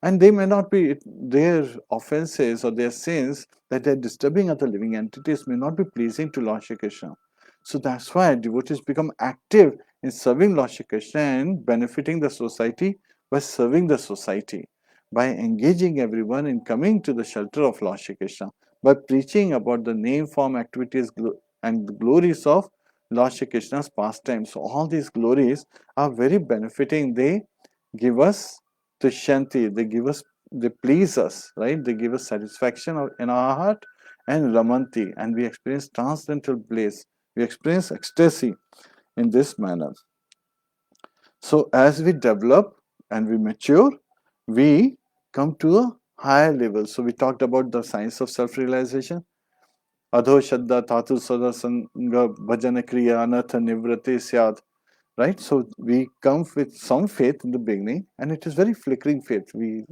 and they may not be, their offenses or their sins that they're disturbing other living entities may not be pleasing to Lord Shri Krishna. So that's why devotees become active in serving Lord Shri Krishna and benefiting the society by serving the society, by engaging everyone in coming to the shelter of Lord Shri Krishna, by preaching about the name, form, activities, and the glories of Lord Shri Krishna's pastimes. So all these glories are very benefiting. They give us Shanti, they please us, right? They give us satisfaction in our heart and Ramanti, and we experience transcendental bliss. We experience ecstasy in this manner. So as we develop and we mature, we come to a higher level. So we talked about the science of self-realization. Adho Shadda Tatu Sada Sangha Bhajana Kriya Anatha Nivrati Syad. right? So we come with some faith in the beginning, and it is very flickering faith. We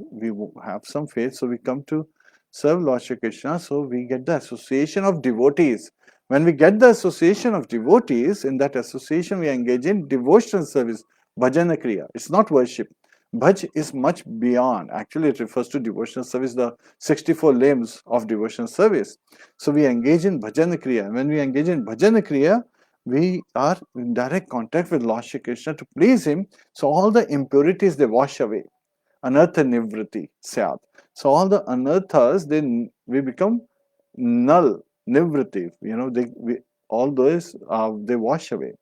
have some faith, so we come to serve Lord Shri Krishna. So we get the association of devotees. When we get the association of devotees, in that association we engage in devotional service, bhajana kriya. It's not worship. Bhaj is much beyond. Actually, it refers to devotional service, the 64 limbs of devotional service. So we engage in bhajana kriya. When we engage in bhajana kriya, we are in direct contact with Lord Shri Krishna to please him. So all the impurities they wash away. Anartha nivriti syat. So all the anarthas, then we become null, nivriti. All those they wash away.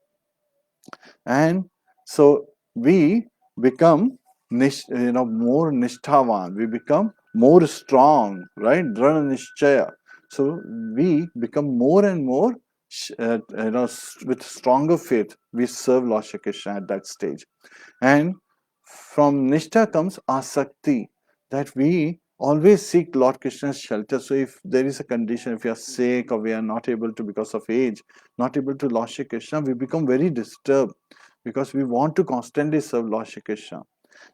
And so we become more nishthavan, we become more strong, right? Drana nishchaya. So we become more and more with stronger faith. We serve Lord Shri Krishna at that stage. And from nishtha comes asakti, that we always seek Lord Krishna's shelter. So if there is a condition, if we are sick or we are not able to, because of age, not able to Lord Shri Krishna, we become very disturbed because we want to constantly serve Lord Shri Krishna.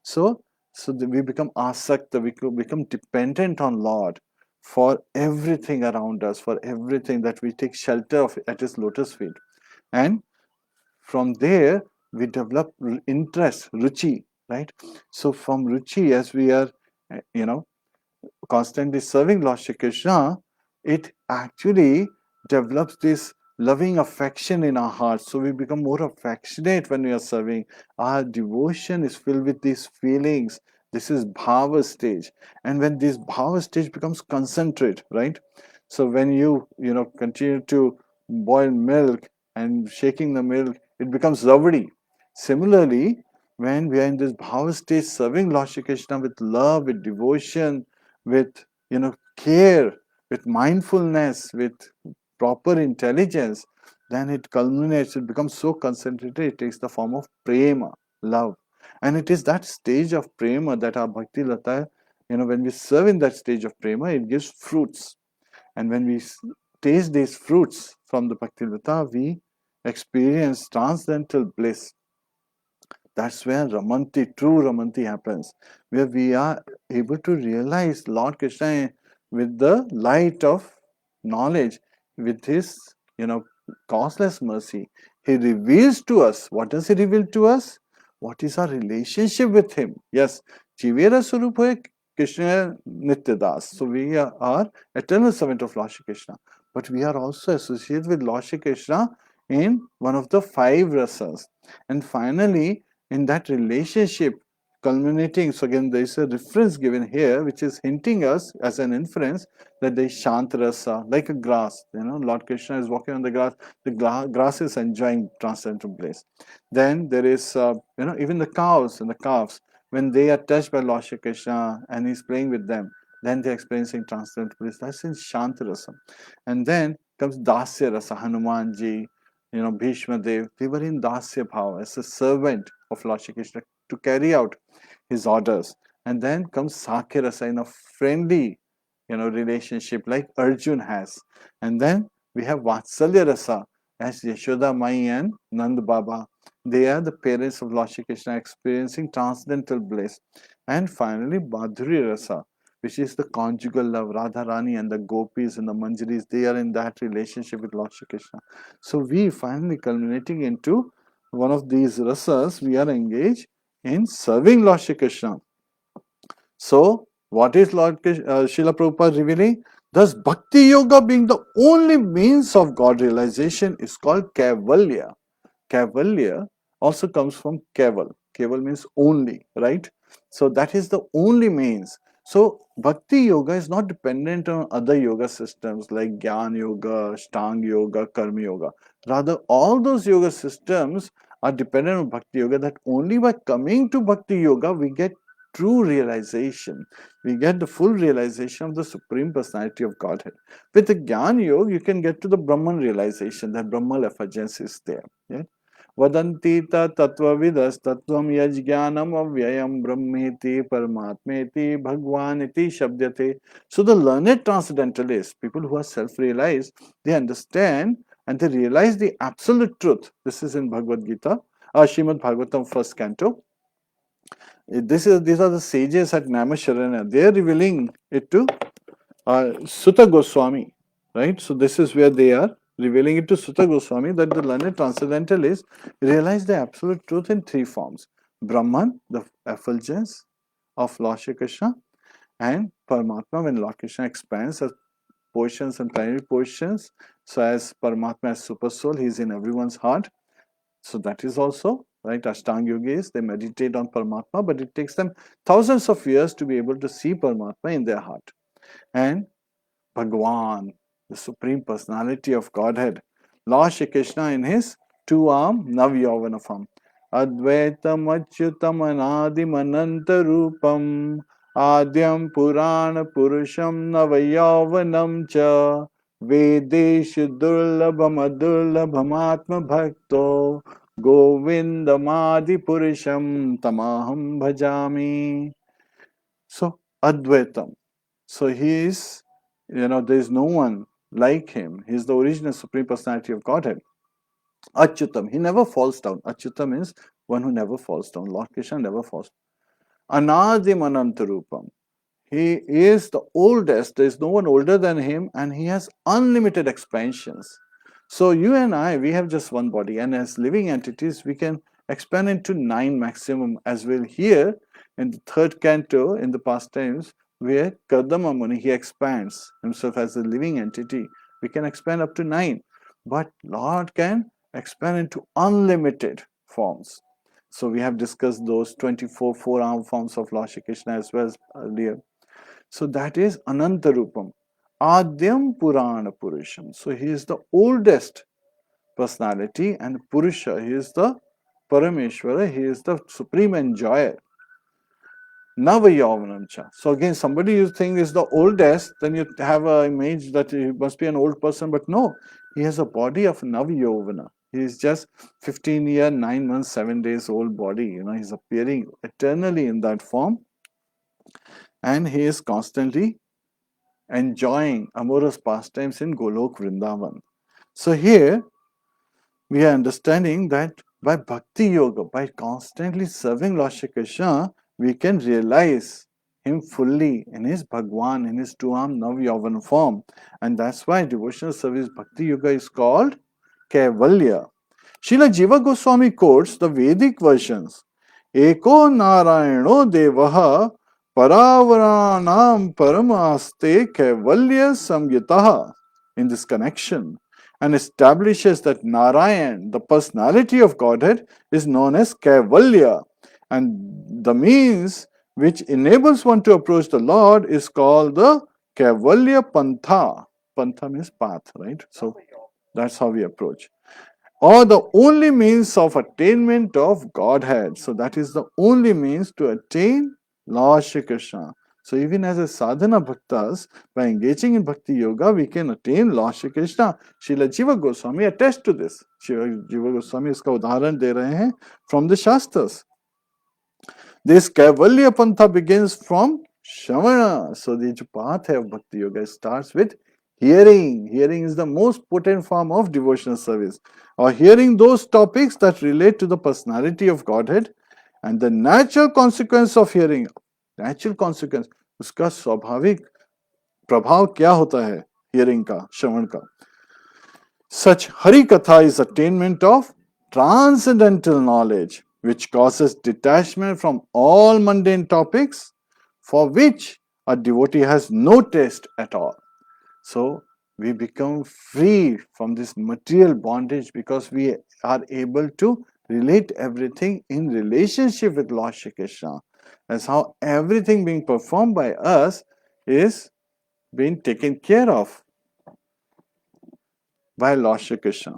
So we become asakta, we become dependent on Lord for everything around us, for everything, that we take shelter of at his lotus feet. And from there we develop interest, ruchi, right? So from ruchi, as we are constantly serving Lord Shri Krishna, it actually develops this loving affection in our hearts. So we become more affectionate when we are serving. Our devotion is filled with these feelings. This is bhava stage. And when this bhava stage becomes concentrate, right? So when you continue to boil milk and shaking the milk, it becomes rabdi. Similarly, when we are in this bhava stage serving Lord Shri Krishna with love, with devotion, with care, with mindfulness, with proper intelligence, then it culminates, it becomes so concentrated, it takes the form of prema, love. And it is that stage of prema that our bhakti lata, when we serve in that stage of prema, it gives fruits. And when we taste these fruits from the bhakti lata, we experience transcendental bliss. That's where Ramanti, true Ramanti happens, where we are able to realize Lord Krishna with the light of knowledge, with his, causeless mercy. He reveals to us. What does he reveal to us? What is our relationship with him? Yes, Jivera Surupa Krishna Nityadas. So we are eternal servant of Lord Shri Krishna. But we are also associated with Lord Shri Krishna in one of the 5 rasas. And finally, in that relationship culminating, so again there is a reference given here which is hinting us as an inference that there is shantarasa, like a grass. Lord Krishna is walking on the grass, the grass is enjoying transcendental bliss. Then there is even the cows and the calves, when they are touched by Lord Shri Krishna and he's playing with them, then they're experiencing transcendental bliss. That's in shantarasa. And then comes dasya rasa, Hanumanji, Bhishma Dev, they were in dasya bhava as a servant of Lord Shri Krishna to carry out his orders. And then comes Sakhya rasa, in a friendly, relationship like Arjun has. And then we have Vatsalya rasa, as Yashoda Mai and Nand Baba. They are the parents of Lord Shri Krishna experiencing transcendental bliss. And finally, Madhurya rasa, which is the conjugal love. Radharani and the gopis and the manjaris, they are in that relationship with Lord Shri Krishna. So we finally culminating into one of these rasas, we are engaged in serving Lord Shri Krishna. So what is Srila Prabhupada revealing? Thus Bhakti Yoga, being the only means of God realization, is called Kaivalya. Kaivalya also comes from Keval. Keval means only, right? So that is the only means. So Bhakti Yoga is not dependent on other yoga systems like Gyan Yoga, Ashtanga Yoga, Karma Yoga. Rather, all those yoga systems are dependent on Bhakti Yoga, that only by coming to Bhakti Yoga we get true realization. We get the full realization of the Supreme Personality of Godhead. With the Gyan Yoga, you can get to the Brahman realization, that Brahman effulgence is there. Yeah? Vadanti tattvavidas tattvam yajnanam avyayam brahmeti paramatmeti bhagwaniti shabdyate. So the learned transcendentalists, people who are self-realized, they understand and they realize the absolute truth. This is in Bhagavad Gita. Srimad Bhagavatam first canto. These are the sages at Naimisharanya. They are revealing it to Sutta Goswami, right? So this is where they are revealing it to Sutta Goswami that the learned transcendentalists realize the absolute truth in three forms: Brahman, the effulgence of Lord Shri Krishna, and Paramatma when Lord Krishna expands as positions and primary positions. So as Paramatma as super soul, he is in everyone's heart. So that is also right. Ashtanga yogis, they meditate on Paramatma, but it takes them thousands of years to be able to see Paramatma in their heart. And Bhagwan, the Supreme Personality of Godhead, Lord Shri Krishna in his two-arm Navyavana form. Advaitam Achyutam Anadim Anantarupam Adyam Purana Purusham Navayavanam Cha Vedeshu Durlabham Adurlabhamatma Bhakto Govindamadi Purusham Tamaham Bhajami. So, Advaitam. So he is, there is no one like him. He is the original Supreme Personality of Godhead. Achyutam, he never falls down. Achyutam means one who never falls down. Lord Krishna never falls down. Anadim Anantarupam. He is the oldest. There is no one older than him, and he has unlimited expansions. So you and I, we have just one body, and as living entities, we can expand into 9 maximum, as we'll hear in the third canto in the past times, where Kardama Muni, he expands himself as a living entity. We can expand up to 9, but Lord can expand into unlimited forms. So we have discussed those 24 4-arm forms of Lord Shri Krishna as well as earlier. So that is Anantarupam. Adyam Purana Purusham. So he is the oldest personality, and Purusha, he is the Parameshwara, he is the supreme enjoyer. Navayavanamcha. So again, somebody you think is the oldest, then you have an image that he must be an old person, but no, he has a body of Navayavana. He is just 15 years, 9 months, 7 days old body. He's appearing eternally in that form, and he is constantly enjoying amorous pastimes in Golok Vrindavan. So here we are understanding that by Bhakti Yoga, by constantly serving Lord Shri Krishna, we can realize him fully in his Bhagwan, in his two-arm Navyavan form. And that's why devotional service Bhakti Yoga is called Kaivalya. Srila Jiva Goswami quotes the Vedic versions. Eko Narayano Devaha Paravaranam Paramaste Kaivalya Samyataha in this connection, and establishes that Narayan, the personality of Godhead, is known as Kaivalya, and the means which enables one to approach the Lord is called the Kaivalya Pantha. Pantha means path, right? So that's how we approach. Or the only means of attainment of Godhead. So that is the only means to attain Lord Shri Krishna. So even as a sadhana bhaktas, by engaging in bhakti yoga, we can attain Lord Shri Krishna. Srila Jiva Goswami attests to this. Jiva Goswami iska udharan de rahe hain from the Shastras. This Kaivalya Pantha begins from Shravana. So the path of bhakti yoga starts with hearing. Hearing is the most potent form of devotional service, or hearing those topics that relate to the personality of Godhead, and the natural consequence of hearing. Natural consequence, उसका स्वाभाविक प्रभाव क्या होता है hearing का, श्रवण का. Such Hari Katha is attainment of transcendental knowledge, which causes detachment from all mundane topics for which a devotee has no taste at all. So we become free from this material bondage because we are able to relate everything in relationship with Lord Shri Krishna. That's how everything being performed by us is being taken care of by Lord Shri Krishna.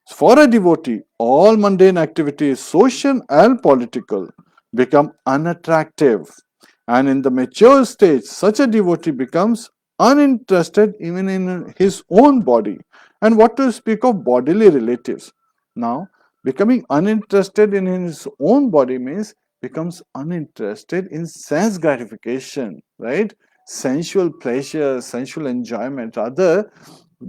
For a devotee, all mundane activities, social and political, become unattractive. And in the mature stage, such a devotee becomes uninterested even in his own body. And what to speak of bodily relatives? Now, becoming uninterested in his own body means becomes uninterested in sense gratification, right? Sensual pleasure, sensual enjoyment. Rather,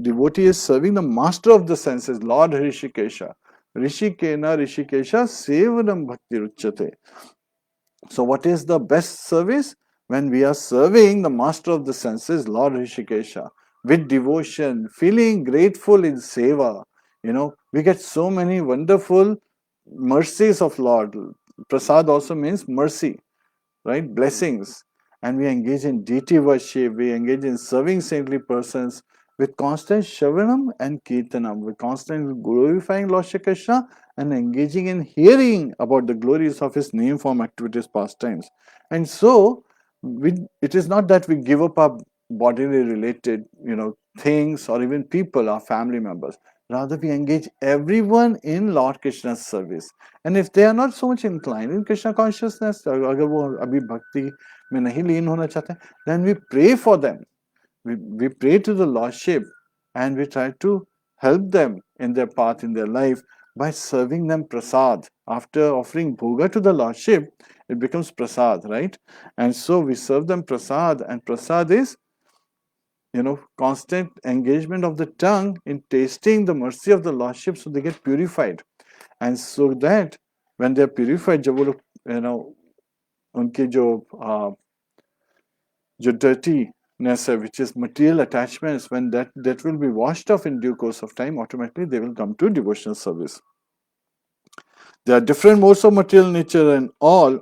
devotee is serving the master of the senses, Lord Hrishikesha. Rishikena Rishikesha Sevanam Bhakti Ruchyate. So what is the best service? When we are serving the master of the senses, Lord Rishikesha, with devotion, feeling grateful in seva. We get so many wonderful mercies of Lord. Prasad also means mercy, right? Blessings. And we engage in deity worship, we engage in serving saintly persons with constant Shavanam and Kirtanam, with constant glorifying Lord Shri Krishna and engaging in hearing about the glories of his name form activities, pastimes. And so, it is not that we give up our bodily related, things or even people, our family members. Rather, we engage everyone in Lord Krishna's service. And if they are not so much inclined in Krishna consciousness, अगर वो अभी भक्ति में नहीं लीन होना चाहते, then we pray for them. We pray to the Lordship and we try to help them in their path, in their life, by serving them prasad. After offering bhoga to the Lordship, it becomes prasad, right? And so we serve them prasad, and prasad is constant engagement of the tongue in tasting the mercy of the Lordship, so they get purified. And so that when they are purified, जब वो लोग उनके जो dirtiness है, which is material attachments, when that will be washed off in due course of time, automatically they will come to devotional service. There are different modes of material nature and all.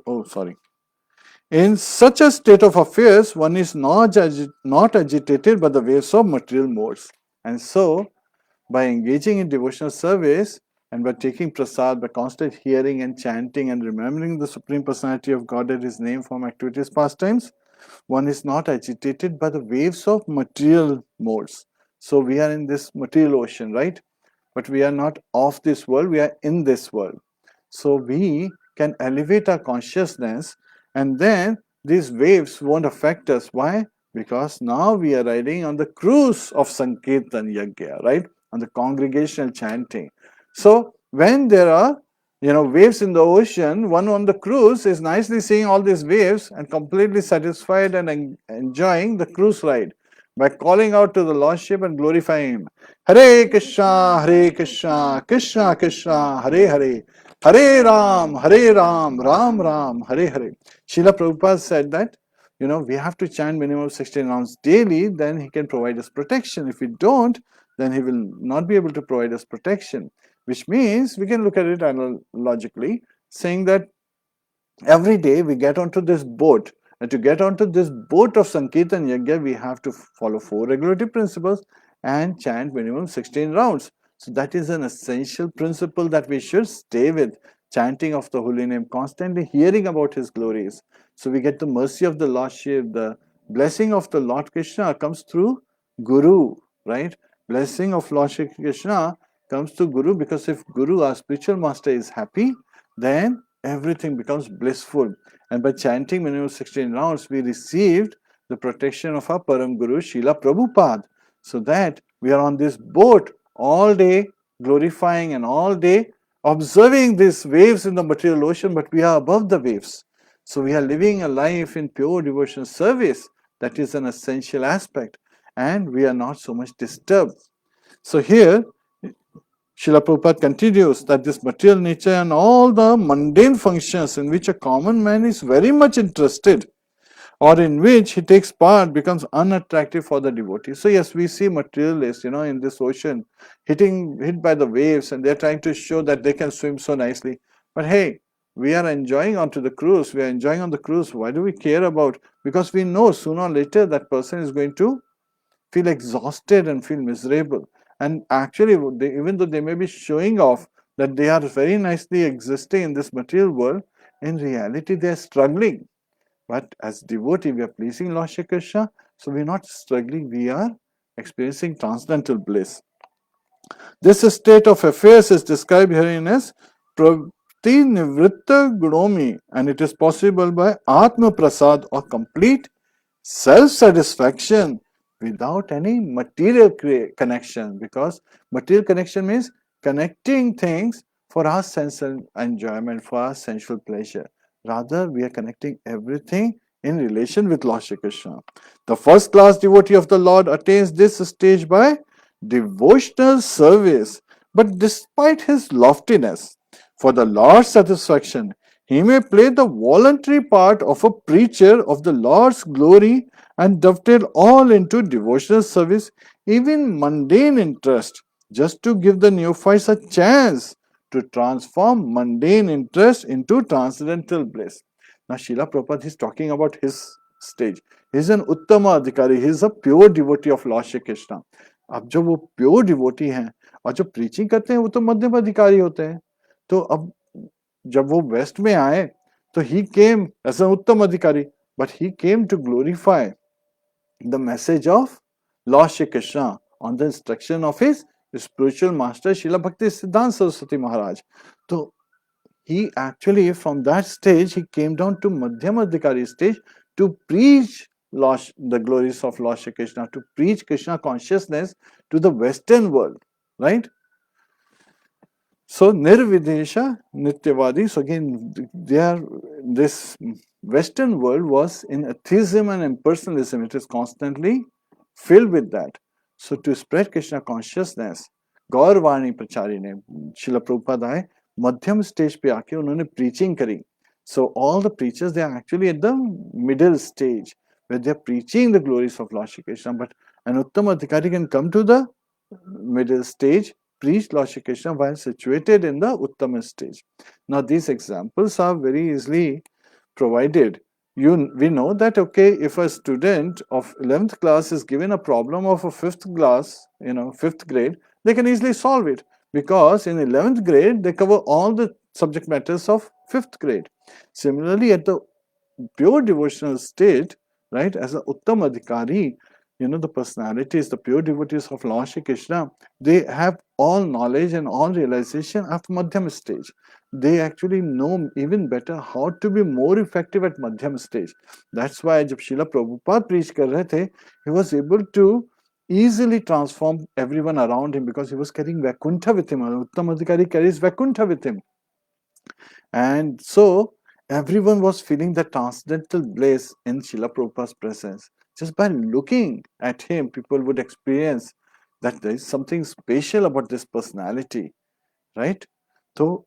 In such a state of affairs, one is not agitated by the waves of material modes. And so, by engaging in devotional service and by taking prasad, by constant hearing and chanting and remembering the Supreme Personality of Godhead, His name, form, activities, pastimes, one is not agitated by the waves of material modes. So we are in this material ocean, right? But we are not of this world, we are in this world. So we can elevate our consciousness, and then these waves won't affect us. Why? Because now we are riding on the cruise of Sankirtan Yajna, right? On the congregational chanting. So when there are waves in the ocean, one on the cruise is nicely seeing all these waves and completely satisfied and enjoying the cruise ride by calling out to the Lordship and glorifying Him. Hare Krishna, Hare Krishna, Krishna Krishna, Hare Hare, Hare Ram, Ram Ram, Hare Hare. Srila Prabhupada said that, we have to chant minimum 16 rounds daily, then He can provide us protection. If we don't, then He will not be able to provide us protection. Which means we can look at it analogically, saying that every day we get onto this boat, and to get onto this boat of Sankirtan Yajna, we have to follow 4 regulative principles and chant minimum 16 rounds. So that is an essential principle that we should stay with, chanting of the holy name, constantly hearing about His glories. So we get the mercy of the Lordship, the blessing of the Lord Krishna comes through Guru, right? Blessing of Lord Shri Krishna comes to Guru, because if Guru, our spiritual master, is happy, then everything becomes blissful. And by chanting minimum 16 rounds, we received the protection of our Param Guru, Srila Prabhupada, so that we are on this boat all day, glorifying, and all day observing these waves in the material ocean, but we are above the waves. So we are living a life in pure devotion service. That is an essential aspect, and we are not so much disturbed. So here, Srila Prabhupada continues that this material nature and all the mundane functions in which a common man is very much interested, or in which he takes part, becomes unattractive for the devotee. So yes, we see materialists, in this ocean, hit by the waves, and they're trying to show that they can swim so nicely. But hey, we are enjoying onto the cruise. We are enjoying on the cruise. Why do we care about? Because we know sooner or later that person is going to feel exhausted and feel miserable. And actually, even though they may be showing off that they are very nicely existing in this material world, in reality they are struggling. But as devotee, we are pleasing Lord Shri Krishna, so we are not struggling, we are experiencing transcendental bliss. This state of affairs is described herein as Pratinivritta Gunomi, and it is possible by Atma Prasad, or complete self-satisfaction without any material connection, because material connection means connecting things for our sensual enjoyment, for our sensual pleasure. Rather, we are connecting everything in relation with Lord Shri Krishna. The first class devotee of the Lord attains this stage by devotional service, But despite his loftiness, for the Lord's satisfaction, he may play the voluntary part of a preacher of the Lord's glory and dovetail all into devotional service, even mundane interest, just to give the neophytes a chance to transform mundane interest into transcendental bliss. Now, Srila Prabhupada is talking about his stage. He is an Uttama Adhikari, he is a pure devotee of Lord Shri Krishna. अब जब वो pure devotee हैं और जो preaching करते हैं वो तो मध्यम अधिकारी होते हैं, तो अब जब वो वेस्ट में आए तो ही केम एज एन उत्तम अधिकारी, but he came to glorify the message of lord Shri Krishna on the instruction of his spiritual master Srila Bhakti Siddhanta Saraswati Maharaj. तो he actually from that stage he came down to Madhyam Adhikari stage to preach the glories of Lord Shri Krishna, to preach Krishna consciousness to the Western world, right? So Nirvidesha Nityavadi. So again, this Western world was in atheism and impersonalism. It is constantly filled with that. So to spread Krishna consciousness, Gaurvani Prachari ne Srila Prabhupada आए मध्यम stage पे आके उन्होंने preaching करी. So all the preachers, they are actually at the middle stage where they are preaching the glories of Lord Shri Krishna. But an Uttam Adhikari can come to the middle stage, preach Lord Shri Krishna while situated in the Uttama stage. Now these examples are very easily provided. We know that, okay, if a student of 11th class is given a problem of a 5th class, 5th grade, they can easily solve it because in 11th grade they cover all the subject matters of 5th grade. Similarly, at the pure devotional state, right, as an Uttam Adhikari, the personalities, the pure devotees of Lord Shri Krishna, they have all knowledge and all realization at Madhyam stage. They actually know even better how to be more effective at Madhyam stage. That's why जब Srila Prabhupada preach कर रहे थे, he was able to easily transform everyone around him because he was carrying Vaikuntha with him. Uttam Adhikari carries Vaikuntha with him. And so everyone was feeling the transcendental bliss in Srila Prabhupada's presence. Just by looking at him, people would experience that there is something special about this personality, right? So,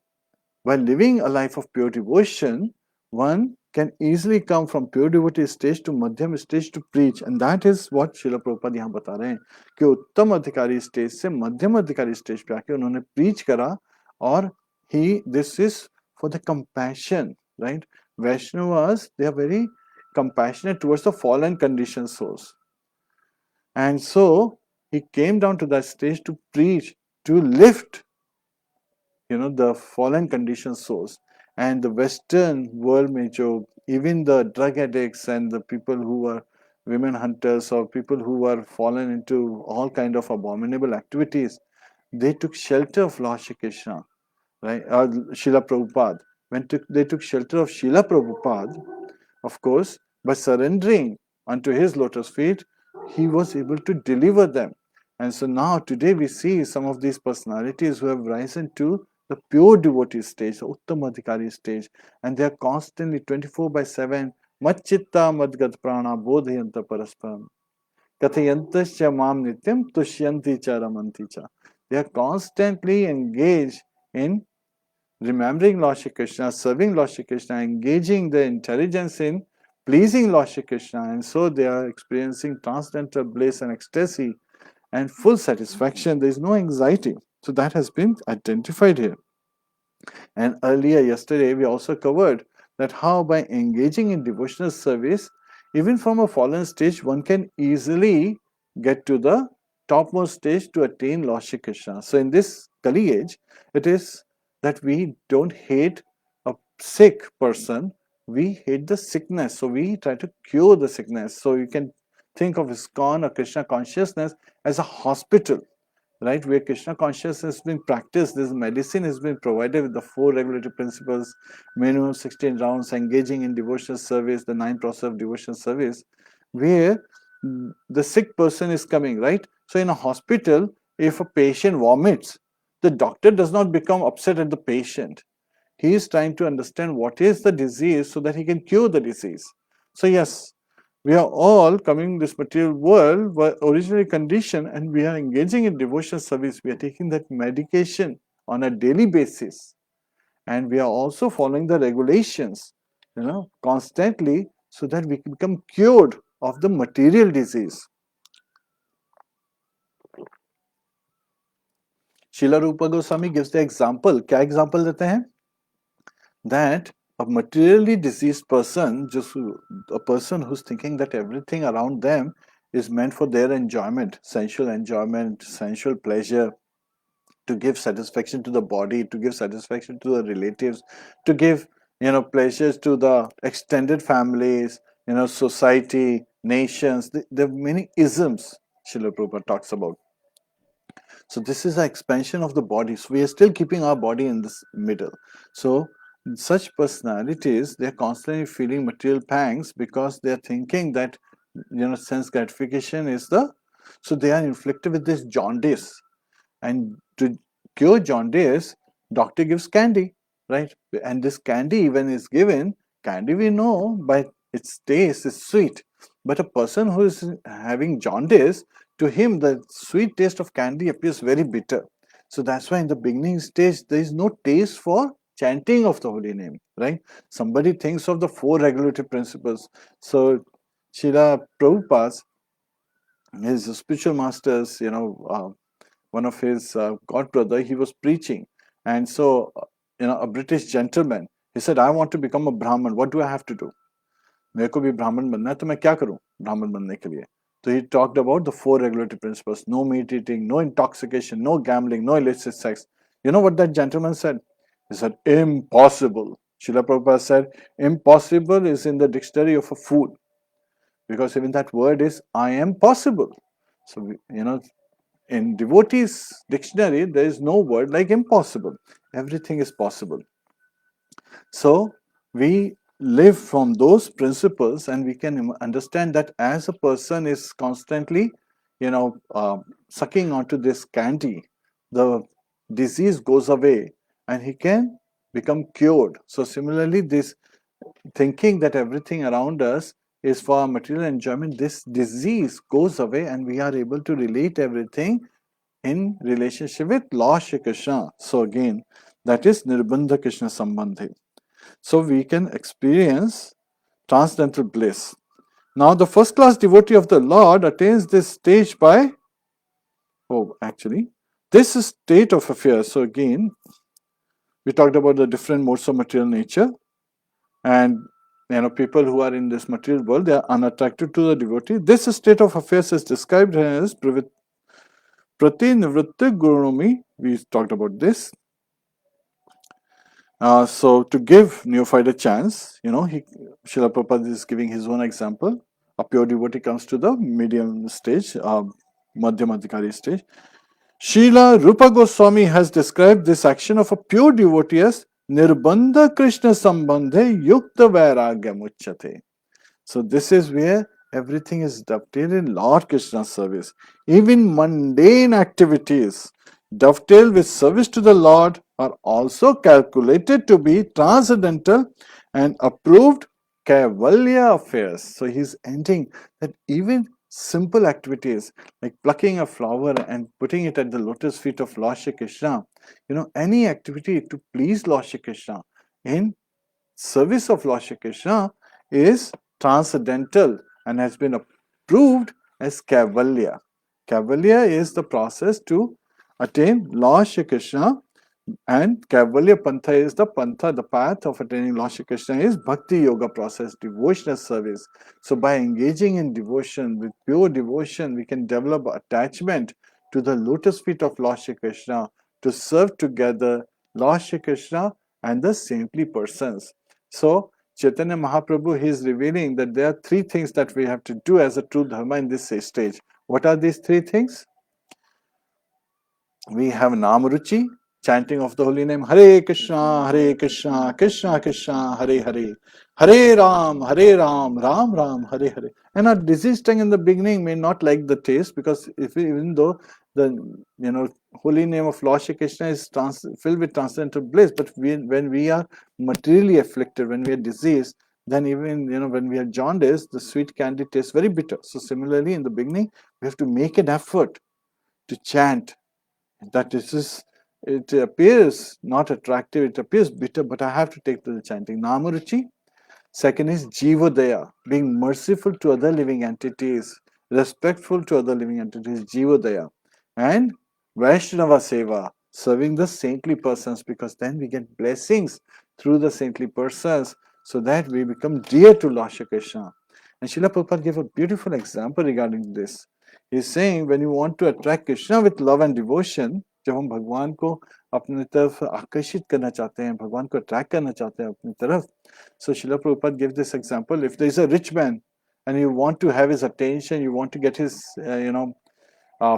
while living a life of pure devotion, one can easily come from pure devotee stage to Madhyam stage to preach. And that is what Srila Prabhupada यहाँ बता रहे हैं कि उत्तम अधिकारी stage से मध्यम अधिकारी स्टेज पे आके उन्होंने preach करा और this is for the compassion, right? Vaishnavas, they are very compassionate towards the fallen conditioned souls. And so he came down to that stage to preach, to lift, the fallen conditioned souls. And the Western world में जो even the drug addicts and the people who were women hunters or people who were fallen into all kind of abominable activities, they took shelter of Lord Shri Krishna, right? Srila Prabhupada. They took shelter of Srila Prabhupada, of course, by surrendering unto his lotus feet, he was able to deliver them. And so now today we see some of these personalities who have risen to the pure devotee stage, the Uttamadhikari stage, and they are constantly 24/7 Machchitta Madgat Prana Bodhayanta Parasparam Kathayantascha Mam Nityam Tushyanti Cha Ramanti Cha. They are constantly engaged in remembering Lord Shri Krishna, serving Lord Shri Krishna, engaging the intelligence in pleasing Lord Shri Krishna, and so they are experiencing transcendental bliss and ecstasy and full satisfaction. There is no anxiety. So that has been identified here. And earlier, yesterday, we also covered that how by engaging in devotional service, even from a fallen stage, one can easily get to the topmost stage to attain Lord Shri Krishna. So in this Kali age, it is that we don't hate a sick person, we hate the sickness. So we try to cure the sickness. So you can think of ISKCON or Krishna consciousness as a hospital, right? Where Krishna consciousness has been practiced, this medicine has been provided with the 4 regulatory principles, minimum 16 rounds, engaging in devotional service, the 9 process of devotional service, where the sick person is coming, right? So in a hospital, if a patient vomits, the doctor does not become upset at the patient. He is trying to understand what is the disease so that he can cure the disease. So yes, We are all coming in this material world, were originally conditioned, and we are engaging in devotional service. We are taking that medication on a daily basis, and we are also following the regulations, constantly, so that we can become cured of the material disease. Srila Rupa Goswami gives the example. क्या example देते हैं? That a materially diseased person, just a person who's thinking that everything around them is meant for their enjoyment, sensual pleasure, to give satisfaction to the body, to give satisfaction to the relatives, to give pleasures to the extended families, society, nations. There are many isms Srila Prabhupada talks about. So this is an expansion of the body. So we are still keeping our body in this middle. So such personalities, they're constantly feeling material pangs because they're thinking that sense gratification is so they are inflicted with this jaundice. And to cure jaundice, doctor gives candy, right? And this candy even is given, candy we know by its taste is sweet. But a person who is having jaundice, to him the sweet taste of candy appears very bitter. So that's why in the beginning stage there is no taste for chanting of the holy name, right? Somebody thinks of the four regulative principles. So Srila Prabhupada, his spiritual masters, one of his god brother, he was preaching, and so a British gentleman, he said, I want to become a Brahman. What do I have to do? मेरे को भी ब्राह्मण बनना है, तो मैं क्या करूं ब्राह्मण बनने के लिए? So he talked about the four regulative principles: no meat eating, no intoxication, no gambling, no illicit sex. You know what that gentleman said? He said, impossible. Srila Prabhupada said, impossible is in the dictionary of a fool, because even that word is I am possible. So in devotees dictionary there is no word like impossible. Everything is possible. So we live from those principles, and we can understand that as a person is constantly sucking onto this candy, the disease goes away and he can become cured. So similarly, this thinking that everything around us is for material enjoyment, this disease goes away and we are able to relate everything in relationship with Lord Shri Krishna. So again, that is Nirbandha Krishna Sambandhi. So we can experience transcendental bliss. Now the first class devotee of the Lord attains this stage by, this is state of affairs. So again, we talked about the different modes of material nature, and people who are in this material world, they are unattracted to the devotee. This state of affairs is described as Pratinivritta Gurunomi. We talked about this. So to give neophyte a chance, Srila Prabhupada is giving his own example. A pure devotee comes to the medium stage, Madhyamadhikari stage. Srila Rupa Goswami has described this action of a pure devotee as Nirbandha Krishna Sambandhe Yukta Vairagya Muchyate. So this is where everything is dovetailed in Lord Krishna's service. Even mundane activities dovetailed with service to the Lord are also calculated to be transcendental and approved Kaivalya affairs. So he's ending that even simple activities like plucking a flower and putting it at the lotus feet of Lord Shri Krishna, any activity to please Lord Shri Krishna in service of Lord Shri Krishna is transcendental and has been approved as Kaivalya. Kaivalya is the process to attain Lord Shri Krishna, and Kaivalya Pantha is the path of attaining Lord Shri Krishna is Bhakti Yoga process, devotional service. So by engaging in devotion, with pure devotion, we can develop attachment to the lotus feet of Lord Shri Krishna to serve together Lord Shri Krishna and the saintly persons. So Chaitanya Mahaprabhu, he is revealing that there are three things that we have to do as a true dharma in this stage. What are these three things? We have Namaruchi, chanting of the holy name, Hare Krishna, Krishna Krishna, Hare Hare, Hare Ram, Ram Ram, Hare Hare. And our diseased tongue in the beginning may not like the taste, because even though the holy name of Lord Shri Krishna is filled with transcendental bliss, but when we are materially afflicted, when we are diseased, then even when we are jaundice, the sweet candy tastes very bitter. So similarly, in the beginning, we have to make an effort to chant that it appears not attractive, it appears bitter, but I have to take to the chanting. Namaruchi. Second is Jiva Daya, being merciful to other living entities, respectful to other living entities, Jiva Daya. And Vaishnava Seva, serving the saintly persons, because then we get blessings through the saintly persons, so that we become dear to Lord Shri Krishna. And Srila Prabhupada gave a beautiful example regarding this. He's saying when you want to attract Krishna with love and devotion, जब हम भगवान को अपनी तरफ आकर्षित करना चाहते हैं, भगवान को अट्रैक्ट करना चाहते हैं अपनी तरफ, so Srila Prabhupada gave this example. If there is a rich man and you want to have his attention, you want to get his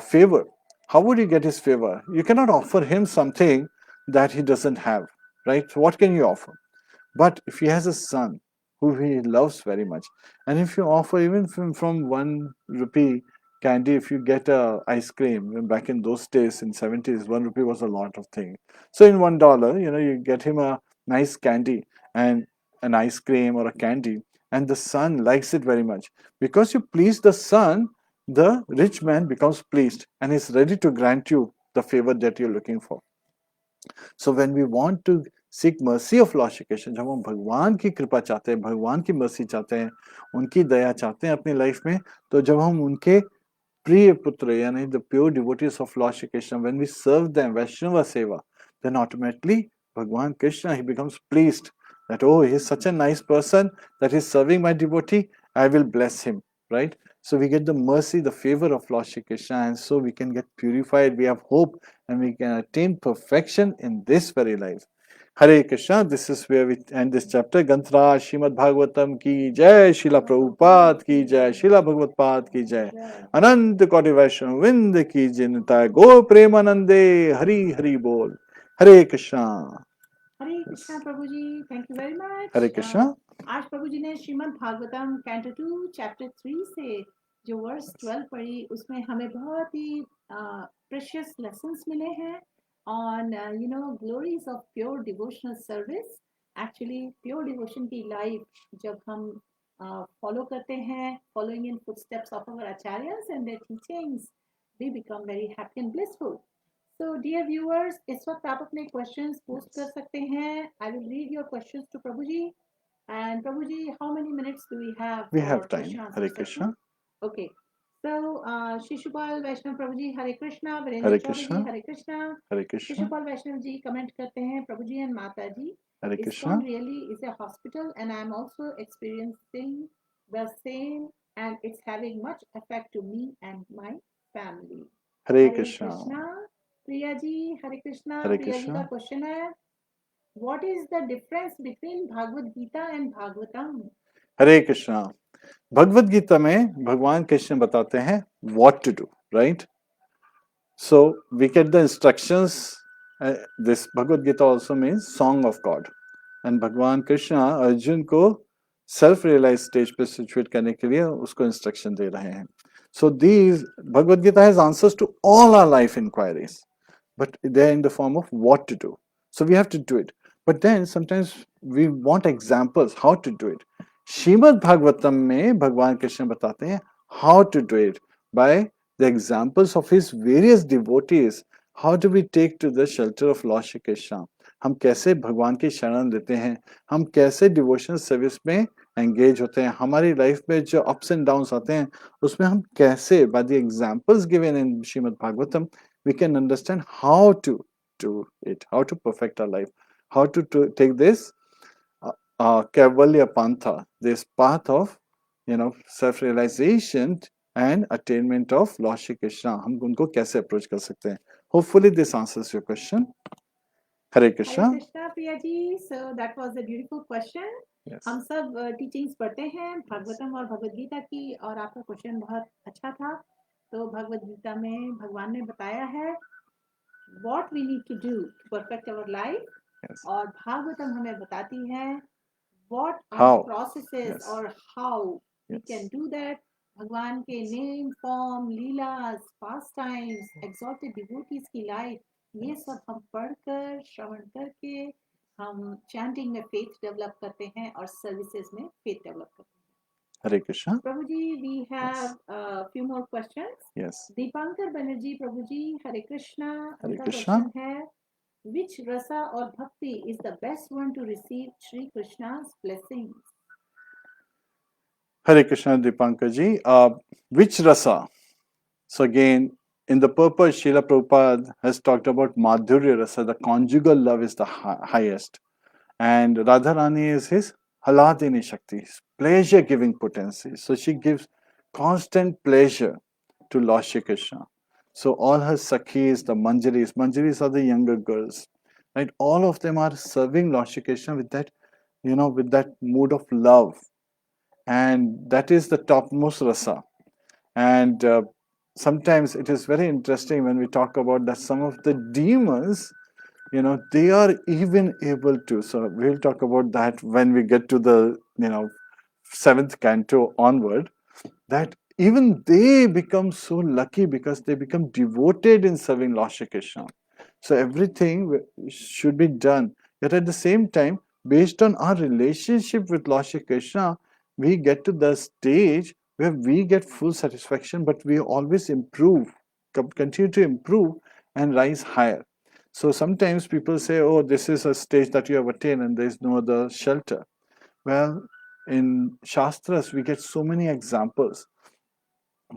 favor, how would you get his favor? You cannot offer him something that he doesn't have, right? So what can you offer? But if he has a son who he loves very much, and if you offer even from 1 rupee candy, if you get a ice cream, back in those days in 70s, 1 rupee was a lot of thing. So in $1, you get him a nice candy and an ice cream or a candy, and the son likes it very much. Because you please the son, the rich man becomes pleased and is ready to grant you the favor that you're looking for. So when we want to seek mercy of Lord Shri Krishna, जब हम भगवान की कृपा चाहते हैं, भगवान की mercy चाहते हैं, उनकी दया चाहते हैं अपनी लाइफ में, तो जब हम उनके प्रिय पुत्र यानी the pure devotees of Lord Shri Krishna, when we serve them Vaishnava Seva, then automatically Bhagwan Krishna, he becomes pleased that, oh, he is such a nice person that he is serving my devotee, I will bless him, right? So we get the mercy, the favor of Lord Shri Krishna, and so we can get purified, we have hope, and we can attain perfection in this very life. Hare Krishna, this is where we end this chapter. Gantra Srimad Bhagavatam ki jai, Srila Prabhupada ki jai, Srila Bhagavad ki jai, Anant Koti Vaishnav Vind ki jinta, Go Premanande, Hari Hari Bol. Hare Krishna. Hare Krishna Prabhu ji, thank you very much. Hare Krishna. आज प्रभु जी ने Shrimad Bhagavatam canto 2 chapter 3 से जो verse 12 पढ़ी, उसमें हमें बहुत ही precious lessons मिले हैं on glories of pure devotional service. Actually pure devotion की लाइफ जब हम फॉलो करते हैं, following in footsteps of our acharyas and their teachings, we become very happy and blissful. So dear viewers, इस वक्त आप अपने questions post कर सकते हैं। I will read your questions to Prabhu ji. And Prabhu ji, how many minutes do we have? We for have time. question answer Hare session? Krishna. Okay. So Shishupal Vaishnav Prabhu ji, Hare Krishna. Virendra Hare Chaudhary, Krishna. Hare Krishna. Hare Krishna. Shishupal Vaishnav ji comment करते हैं, प्रभु जी and माता जी, Hare Krishna. ISKCON really is a hospital and I am also experiencing the same and it's having much effect to me and my family. Hare Hare Krishna. Krishna. Priya जी, हरे कृष्णा। हरे प्रिया जी कृष्णा। का question है, what is the difference between Bhagavat Gita and Bhagavatam? Hare Krishna. Bhagavad Gita में भगवान कृष्ण बताते हैं what to do, right? So we get the instructions. This Bhagavad Gita also means song of God. And भगवान कृष्ण अर्जुन को self realise stage पे situate करने के लिए उसको इंस्ट्रक्शन दे रहे हैं. So these Bhagavad Gita has answers to all our life inquiries, but they're in the form of what to do. So we have to do it. But then sometimes we want examples how to do it. Shrimad Bhagavatam में भगवान कृष्ण बताते हैं how to do it by the examples of his various devotees. How do we take to the shelter of Lord Shri Krishna? हम कैसे भगवान की शरण लेते हैं, हम कैसे डिवोशनल सर्विस में एंगेज होते हैं, हमारी लाइफ में जो अप्स एंड डाउन्स आते हैं उसमें हम कैसे, by the examples given in Srimad Bhagavatam, we can understand how to do it, how to perfect our life, how to take this Kaivalya Pantha, this path of self-realization and attainment of Lord Shri Krishna. हम उनको कैसे approach कर सकते हैं? Hopefully this answers your question. Hare Krishna. Hare Krishna Priya ji. So that was a beautiful question. Yes. हम सब teachings पढ़ते हैं भागवतम और भगवद गीता की, और आपका क्वेश्चन बहुत अच्छा था। तो भगवद गीता में भगवान ने बताया है what we need to do to perfect our life, Yes. और भागवतम हमें बताती है what are How? the processes Yes. or how we Yes. can do that. भगवान के नेम, फॉर्म, लीलास, पास टाइम्स, एग्जॉल्टेड डिवोटीज की लाइफ, ये सब हम पढ़कर, श्रवण करके हम चैंटिंग में फेथ डेवलप करते हैं और सर्विसेज में फेथ डेवलप करते हैं. Hare Krishna. Prabhuji, we have a few more questions. Yes. Deepankar Banerjee, Prabhuji, Hare Krishna. Hare उनका Krishna. क्वेश्चन है, which rasa or bhakti is the best one to receive Shri Krishna's blessings? Hare Krishna, Dipankarji. Which rasa? So again, in the purpose, Srila Prabhupada has talked about Madhurya rasa, the conjugal love is the highest. And Radharani is his Haladini Shakti, pleasure giving potency. So she gives constant pleasure to Lord Shri Krishna. So all her Sakhis, the Manjaris are the younger girls, right? All of them are serving Lord Shri Krishna with that, with that mood of love. And that is the topmost rasa. And sometimes it is very interesting when we talk about that some of the demons, they are even able to. So we'll talk about that when we get to the, seventh canto onward, that even they become so lucky because they become devoted in serving Lord Shri Krishna. So everything should be done. Yet at the same time, based on our relationship with Lord Shri Krishna, we get to the stage where we get full satisfaction, but we always improve, continue to improve and rise higher. So sometimes people say, oh, this is a stage that you have attained and there is no other shelter. Well, in Shastras, we get so many examples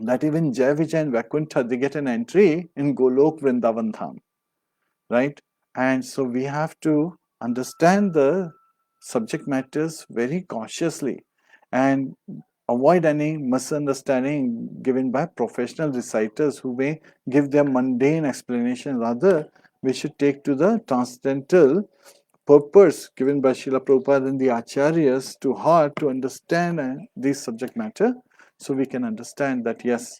that even Jai Vijay and Vaikuntha, they get an entry in Golok Vrindavan Dham, right? And so we have to understand the subject matters very cautiously and avoid any misunderstanding given by professional reciters who may give their mundane explanation. Rather, we should take to the transcendental purpose given by Srila Prabhupada and the Acharyas to heart to understand this subject matter, so we can understand that yes,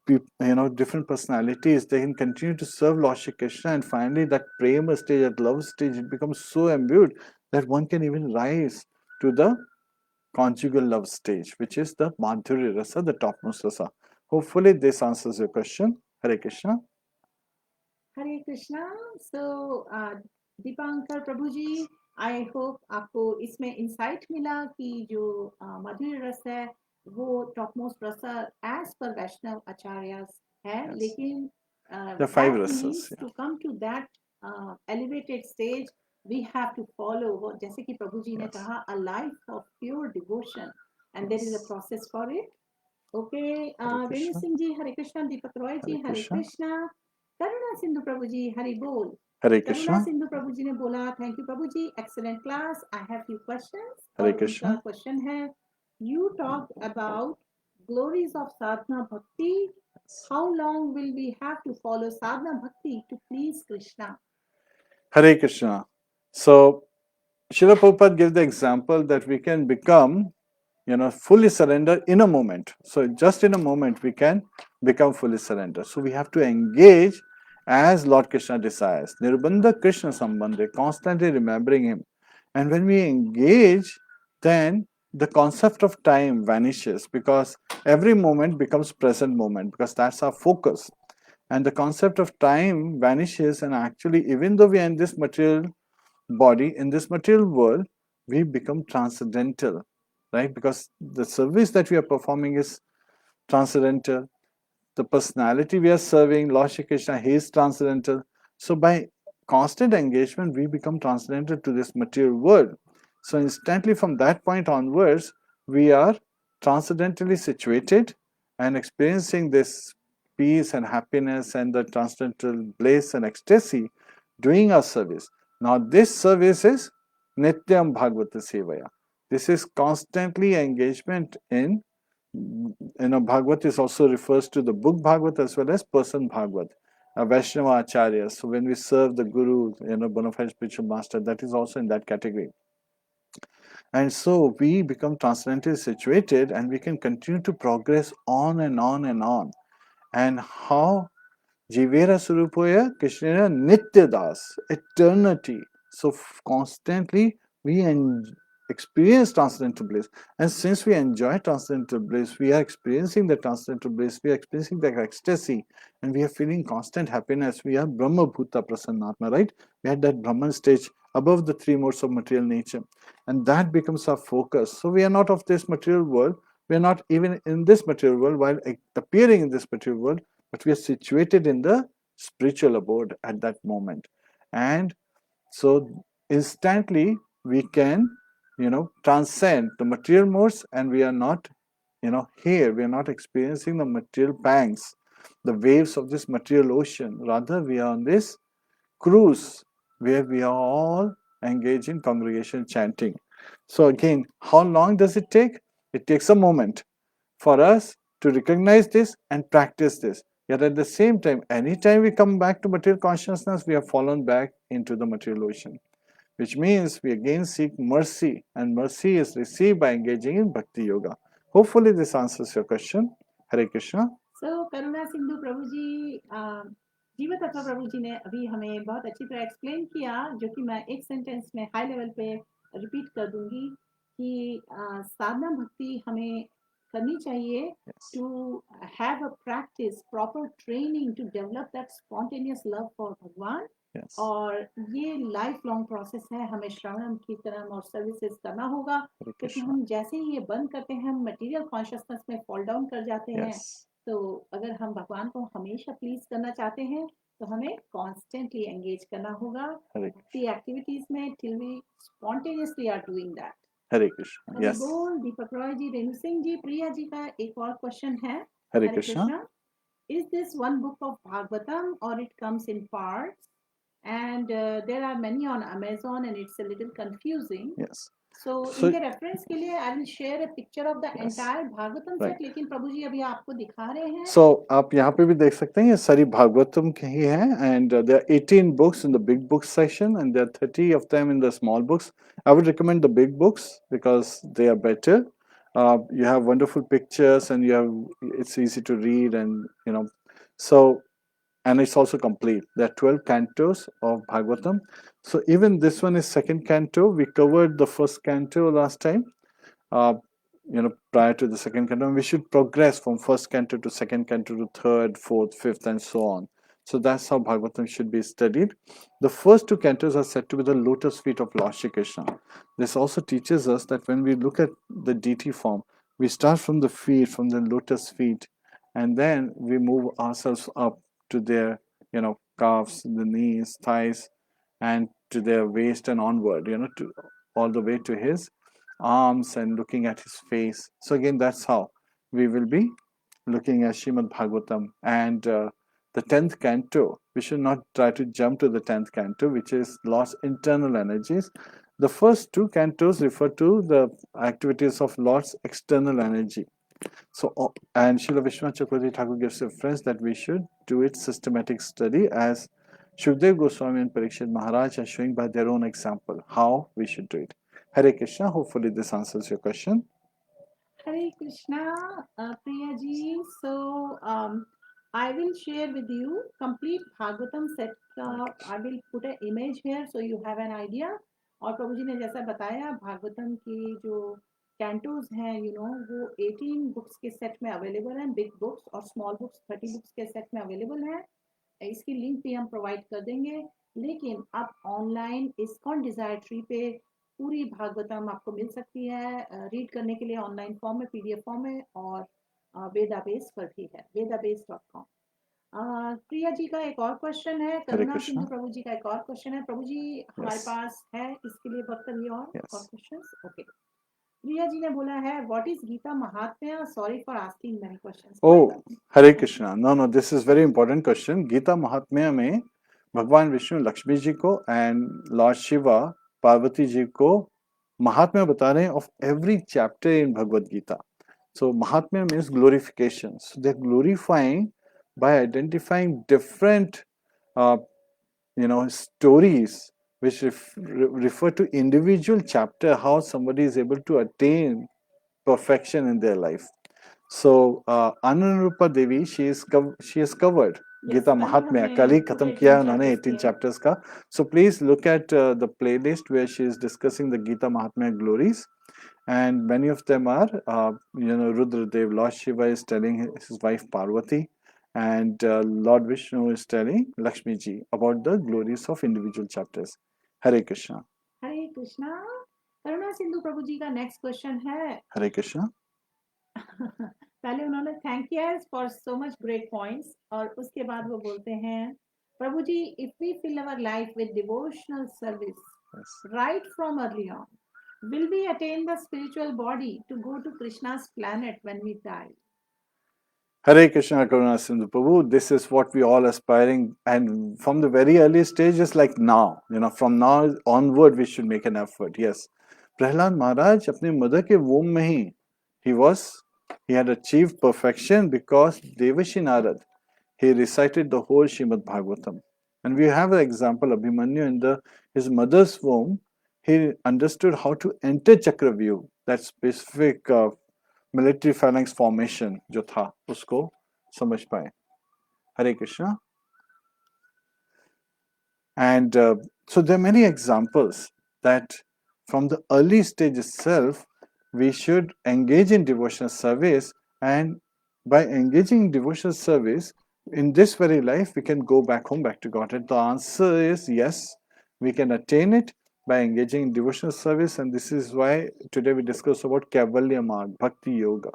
different personalities, they can continue to serve Lord Shri Krishna, and finally that prema stage, that love stage, it becomes so imbued that one can even rise to the conjugal love stage, which is the Madhurya Rasa, the topmost rasa. Hopefully this answers your question. Hare Krishna. Hare Krishna. So, Deepankar Prabhuji, I hope आपको इसमें insight मिला कि जो मधुर रस है वो top most रस as per वैष्णव आचार्य है. Yes. लेकिन The five that rasas, means yeah. to come to that elevated stage we have to follow what जैसे कि प्रभु जी ने Yes. कहा a life of pure devotion and there is a Yes. process for it. Okay, Hare Renu Krishna. Singh ji, Hare Krishna. Deepak Roy ji, Hare Hare Krishna. Krishna. करुणा सिंधु प्रभु जी, हरि बोल. Hare करुणा Krishna. Sindhu Prabhu ji ने बोला, thank you Prabhu ji, excellent class, I have few questions. Hare और Krishna. उनका question है, you talk about glories of sadhana bhakti. How long will we have to follow sadhana bhakti to please Krishna? Hare Krishna. So Srila Prabhupada gave the example that we can become, fully surrender in a moment. So just in a moment we can become fully surrender. So we have to engage as Lord Krishna desires. Nirbandha Krishna Sambandhe, constantly remembering him. And when we engage, then the concept of time vanishes because every moment becomes present moment because that's our focus. And the concept of time vanishes, and actually, even though we are in this material body, in this material world, we become transcendental, right? Because the service that we are performing is transcendental. The personality we are serving, Lord Shri Krishna, he is transcendental. So by constant engagement, we become transcendental to this material world. So instantly from that point onwards, we are transcendentally situated and experiencing this peace and happiness and the transcendental bliss and ecstasy doing our service. Now this service is Nityam Bhagavata Sevaya. This is constantly engagement in, Bhagavad is also refers to the book Bhagavad as well as person Bhagavad, Vaishnava Acharya. So when we serve the Guru, bona fide spiritual master, that is also in that category. And so we become transcendently situated and we can continue to progress on and on and on. And how Jivera Surupaya Krishnana Nitya Das, eternity. So constantly we experience transcendental bliss. And since we enjoy transcendental bliss, we are experiencing the transcendental bliss, we are experiencing the ecstasy, and we are feeling constant happiness. We are Brahma Bhuta Prasannatma, right? We had that Brahman stage above the three modes of material nature, and that becomes our focus. So we are not of this material world, we are not even in this material world while appearing in this material world, but we are situated in the spiritual abode at that moment. And so instantly we can, transcend the material modes, and we are not, here, we are not experiencing the material pangs, the waves of this material ocean. Rather, we are on this cruise where we are all engaged in congregation chanting. So again, how long does it take? It takes a moment for us to recognize this and practice this. Yet at the same time, anytime we come back to material consciousness, we have fallen back into the material ocean, which means we again seek mercy, and mercy is received by engaging in Bhakti Yoga. Hopefully this answers your question. Hare Krishna. So करुणा सिंधु प्रभु जी, जीव तत्व प्रभु जी ने अभी हमें बहुत अच्छी तरह explain किया, जो कि मैं एक सेंटेंस में हाई लेवल पे रिपीट कर दूंगी कि साधना भक्ति हमें करनी चाहिए to have a practice, proper training to develop that spontaneous love for भगवान. Yes. और ये लाइफ लॉन्ग प्रोसेस है, हमें श्रवणम कीर्तनम और सर्विसेज करना होगा, क्योंकि हम जैसे ही ये बंद करते हैं हम मटेरियल कॉन्शियसनेस में फॉल डाउन कर जाते हैं. Yes. तो अगर हम भगवान को हमेशा प्लीज करना चाहते हैं तो हमें कॉन्स्टेंटली एंगेज करना होगा भक्ति एक्टिविटीज में till we spontaneously are doing that. Hare Krishna. Yes. बोल दीपक रॉय जी, रेणु सिंह जी, प्रिया जी का एक और क्वेश्चन है. हरे Krishna. Is this one book of Bhagavatam or it comes in parts? And there are many on Amazon and it's a little confusing. Yes. So इनके reference के लिए I will share a picture of the entire Bhagavatam set, लेकिन प्रभु जी अभी आपको दिखा रहे हैं. So आप यहाँ पे भी देख सकते हैं, ये सारी भागवतम की ही है, and there are 18 books in the big books section and there are 30 of them in the small books. I would recommend the big books because they are better. You have wonderful pictures and it's easy to read, and and it's also complete. There are 12 cantos of Bhagavatam. So even this one is second canto. We covered the first canto last time, prior to the second canto. And we should progress from first canto to second canto to third, fourth, fifth, and so on. So that's how Bhagavatam should be studied. The first two cantos are said to be the lotus feet of Lord Shri Krishna. This also teaches us that when we look at the deity form, we start from the feet, from the lotus feet, and then we move ourselves up to their, calves, the knees, thighs, and to their waist and onward, to all the way to his arms and looking at his face. So again, that's how we will be looking at Srimad Bhagavatam. And the 10th canto, we should not try to jump to the 10th canto, which is Lord's internal energies. The first two cantos refer to the activities of Lord's external energy. So, and Srila Vishwanath Chakravarti Thakur gives reference that we should do its systematic study, as Shukdev Goswami and Parikshit Maharaj are showing by their own example how we should do it. Hare Krishna. Hopefully this answers your question. Hare Krishna, Priya ji. So I will share with you complete Bhagavatam set. I will put an image here so you have an idea. और प्रभु जी ने जैसा बताया, भागवतम की जो cantos हैं, वो 18 books के set में अवेलेबल हैं, बिग बुक्स, और स्मॉल बुक्स 30 बुक्स के सेट में अवेलेबल हैं. इसकी लिंक भी हम प्रोवाइड कर देंगे. लेकिन आप ऑनलाइन इस्कॉन डिजायर ट्री पे पूरी भागवतम आपको मिल सकती है रीड करने के लिए, ऑनलाइन फॉर्म में, पीडीएफ फॉर्म में, और वेदाबेस पर भी है, vedabase.com. प्रिया जी का एक और क्वेश्चन है, करुणा सिंधु प्रभु जी का एक और क्वेश्चन है. प्रभु जी हमारे पास है इसके लिए वक्त भी और क्वेश्चंस. ओके, प्रिया जी ने बोला है, what is Gita Mahatmya? Sorry for asking many questions. Oh, Hare Krishna. No, this is very important question. Gita Mahatmya में भगवान विष्णु लक्ष्मी जी को एंड लॉर्ड शिवा पार्वती जी को महात्म्य बता रहे हैं of every chapter in Bhagavad Gita. So Mahatmya means glorification. So they're glorifying by identifying different, stories which refer to individual chapter, how somebody is able to attain perfection in their life. So Anurupa Devi, she has covered Gita Mahatmya कल ही खत्म किया है उन्होंने 18 chapters का. So please look at the playlist where she is discussing the Gita Mahatmya glories, and many of them are Rudradev, Lord Shiva is telling his wife Parvati, and Lord Vishnu is telling Lakshmi ji about the glories of individual chapters. Hare Krishna. Hare Krishna. करुणा सिंधु प्रभु जी का next question है. Hare Krishna. पहले उन्होंने thank you for so much great points, और उसके बाद वो बोलते हैं, Prabhu ji, if we fill our life with devotional service right from early on, will we attain the spiritual body to go to Krishna's planet when we die? Hare Krishna, Karuna Sindhu Prabhu. This is what we all aspiring, and from the very early stages, like now, from now onward, we should make an effort. Yes, Prahlad Maharaj, अपने mother के womb में ही, he had achieved perfection because Devashi Narad, he recited the whole Srimad Bhagavatam, and we have an example Abhimanyu in his mother's womb. He understood how to enter Chakravyuh, that specific military finance formation जो था उसको समझ पाए. हरे Krishna. And so there are many examples that from the early stage itself we should engage in devotional service, and by engaging in devotional service in this very life we can go back home, back to Godhead. The answer is yes, we can attain it by engaging in devotional service, and this is why today we discuss about Kaivalya Marg, Bhakti Yoga.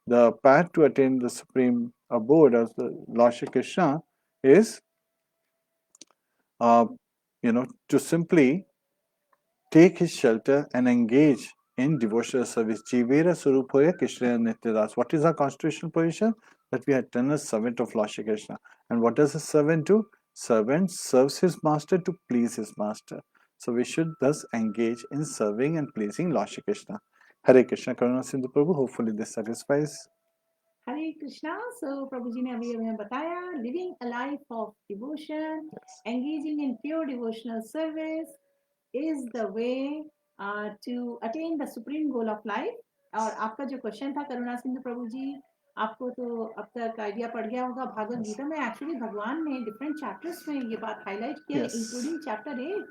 The path to attain the supreme abode of the Lord Shri Krishna is, to simply take his shelter and engage in devotional service. Jivera Surupoya Krishna Nityadas. What is our constitutional position? That we are eternal servant of Lord Shri Krishna. And what does a servant do? Servant serves his master to please his master. So we should thus engage in serving and pleasing Lord Shri Krishna. Hare Krishna, Karuna Sindhu Prabhu. Hopefully this satisfies. हरे कृष्णा. सो प्रभु जी ने अभी हमें बताया, living a life of devotion, engaging in pure devotional service is the way to attain the supreme goal of life. और आपका जो question था करुणा सिंधु प्रभु जी, आपको तो अब तक आइडिया पड़ गया होगा, भागवत गीता में एक्चुअली भगवान ने डिफरेंट चैप्टर्स में ये बात हाईलाइट किया, इंक्लूडिंग चैप्टर 8.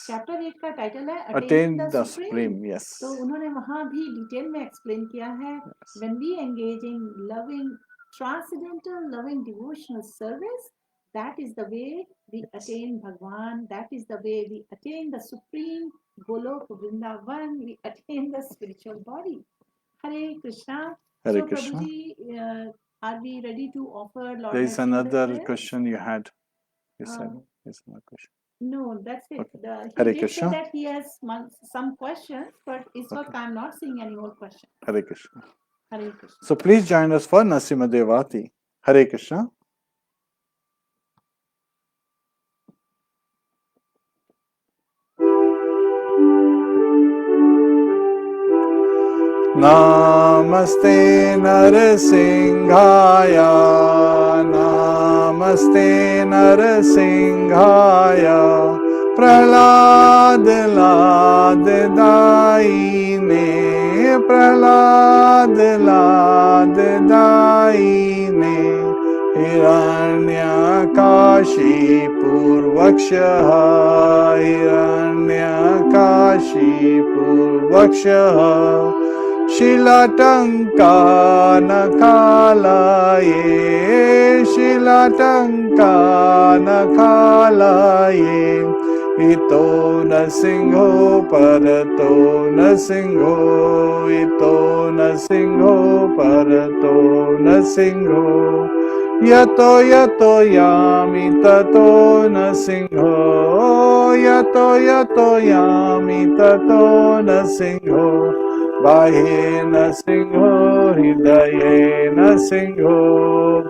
चैप्टर 8 का टाइटल है अटेन द सुप्रीम. तो उन्होंने वहां भी डिटेल में एक्सप्लेन किया है, when we engage in loving transcendental loving devotional service, that is the way we attain Bhagwan, that is the way we attain the supreme Golok Vrindavan, we attain the spiritual body. Hare Krishna. Hare so Krishna. Prabhuji, are we ready to offer Lord? There is another question you had. You said there's another question. No, that's it. Okay. He Hare did Krishna. say that he has some questions, but it's what I'm not seeing any more questions. Hare Krishna. Hare Krishna. So please join us for Narasimha Devati. Hare Krishna. Namaste Narasimhaya, Namaste Narasimhaya, Prahlad Lad Daine, Prahlad Lad Daine, Hiranyakashi Purvakshaha, Hiranyakashi Purvakshaha, Shilatanka Nakhalaye, Shilatanka Nakhalaye, Ito Nasingho Parato Nasingho, Ito Nasingho Parato Nasingho, Yato Yato Yami Tato Nasingho, Yato Yato Yami Tato Nasingho, Bahe Nasingho, Hridaye Nasingho,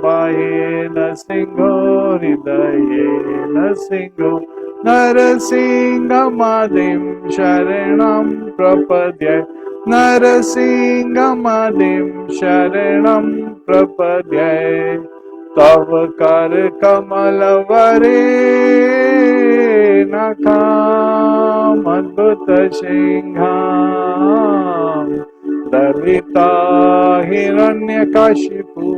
Bahe Nasingho, Hridaye Nasingho, Narasingamadim Sharanam Prapadya, Narasingamadim Sharanam Prapadya, Tava Kar Kamalavare Nakam Adbhuta Singham Dalita Hiranyakashipu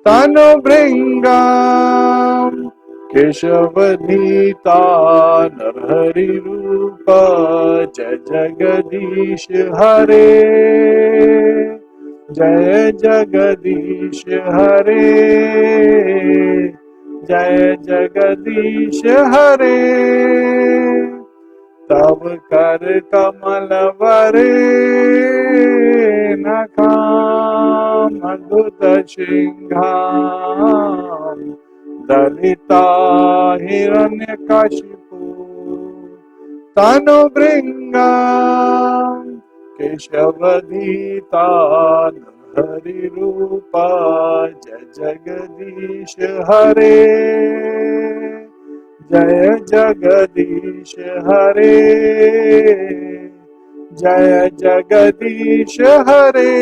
तनु भृङ्गां केशवधीता नरहरि रूप जय जगदीश हरे जय जगदीश हरे जय जगदीश हरे तब कर कमल वरे नखाम अद्भुत सिंहाम दलिता हिरण्यकशिपु तनु भृङ्गां केशवधीता हरि रूपा जय जगदीश हरे जय जगदीश हरे जय जगदीश हरे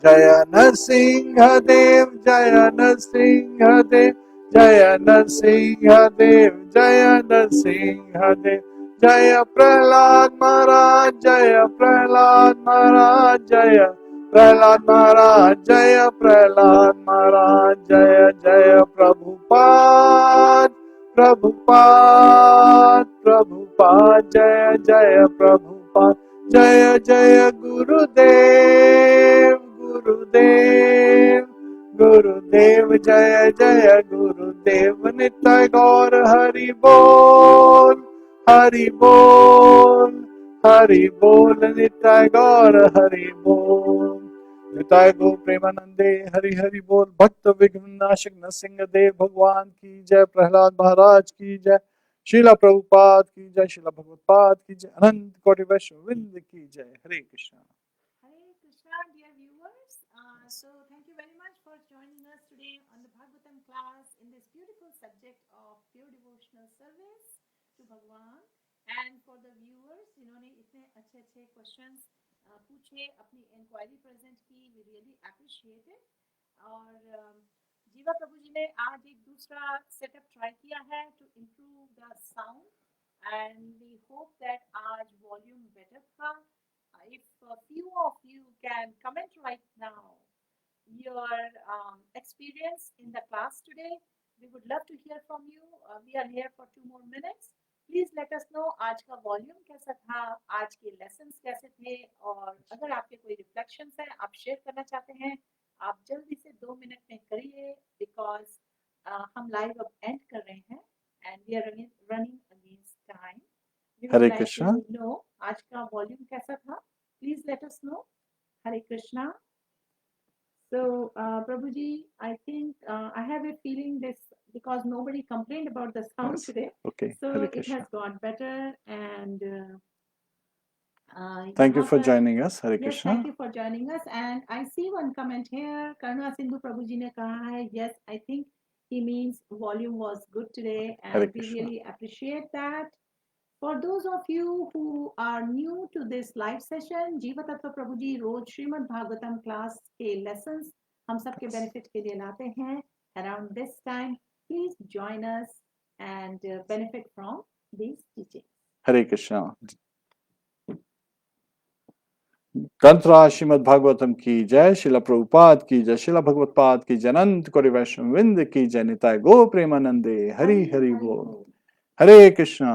जय नरसिंह देव जय नरसिंह देव जय नरसिंह देव जय नरसिंह देव जय प्रहलाद महाराज जय प्रहलाद महाराज जय प्रहलाद महाराज जय प्रहलाद महाराज जय जय प्रभुपाद प्रभुपाद प्रभुपाद जय जय प्रभुपाद जय जय गुरुदेव गुरुदेव गुरुदेव जय जय गुरुदेव नित्य गौर हरि बोल हरि बोल हरि बोल नित्य गौर हरि बोल निताय गो प्रेमानंदे हरि हरि बोल भक्त विघ्ननाशक नरसिंह देव भगवान की जय प्रहलाद महाराज की जय शीला प्रभुपाद की जय शीला भगवत्पाद की जय अनंत कोटि वैष्णववृंद की जय हरे Krishna Hare Krishna, dear viewers. So, thank you very much for joining us today on the Bhagavatam class in this beautiful subject of pure devotional service to Bhagwan. And for the viewers, जिन्होंने इतने अच्छे अच्छे questions पूछे, अपनी inquiry present की, we really appreciate it. और जीवा प्रभु जी ने आज एक दूसरा setup try किया है to improve the sound. And we hope that आज volume better था. If a few of you can comment right now your experience in the class today, we would love to hear from you. We are here for 2 more minutes. Please let us know आज का volume कैसा था, आज के lessons कैसे थे, और अगर आपके कोई reflections हैं, आप share करना चाहते हैं, आप जल्दी से 2 मिनट में करिए, because हम live अब end कर रहे हैं and we are running against time. We would Hare like Krishna to know आज का volume कैसा था. Please let us know. Hare Krishna. So, Prabhuji, I think I have a feeling this because nobody complained about the sound Yes. today. Okay, So Hare it Krishna. has got better and Thank you यहाँ for पर- joining us. Hare Yes, Krishna. thank you for joining us. And I see one comment here. Karuna Sindhu Prabhuji ने कहा है, yes, I think he means volume was good today, and Hare we Krishna. really appreciate that. For those of you who are new to this live session, Jiva Tattva Prabhuji rose Shrimad Bhagavatam class के lessons हम सब के benefit के लिए लाते हैं. Around this time, please join us and benefit from these teachings. Hare Krishna. Tantra Shrimad Bhagavatam की जय शिला प्रभुपाद की जय शिला भगवत्पाद की जय अनंत कोटि वैष्णववृंद की जय निताय गो प्रेमानंदे हरि हरि बोल हरे कृष्णा.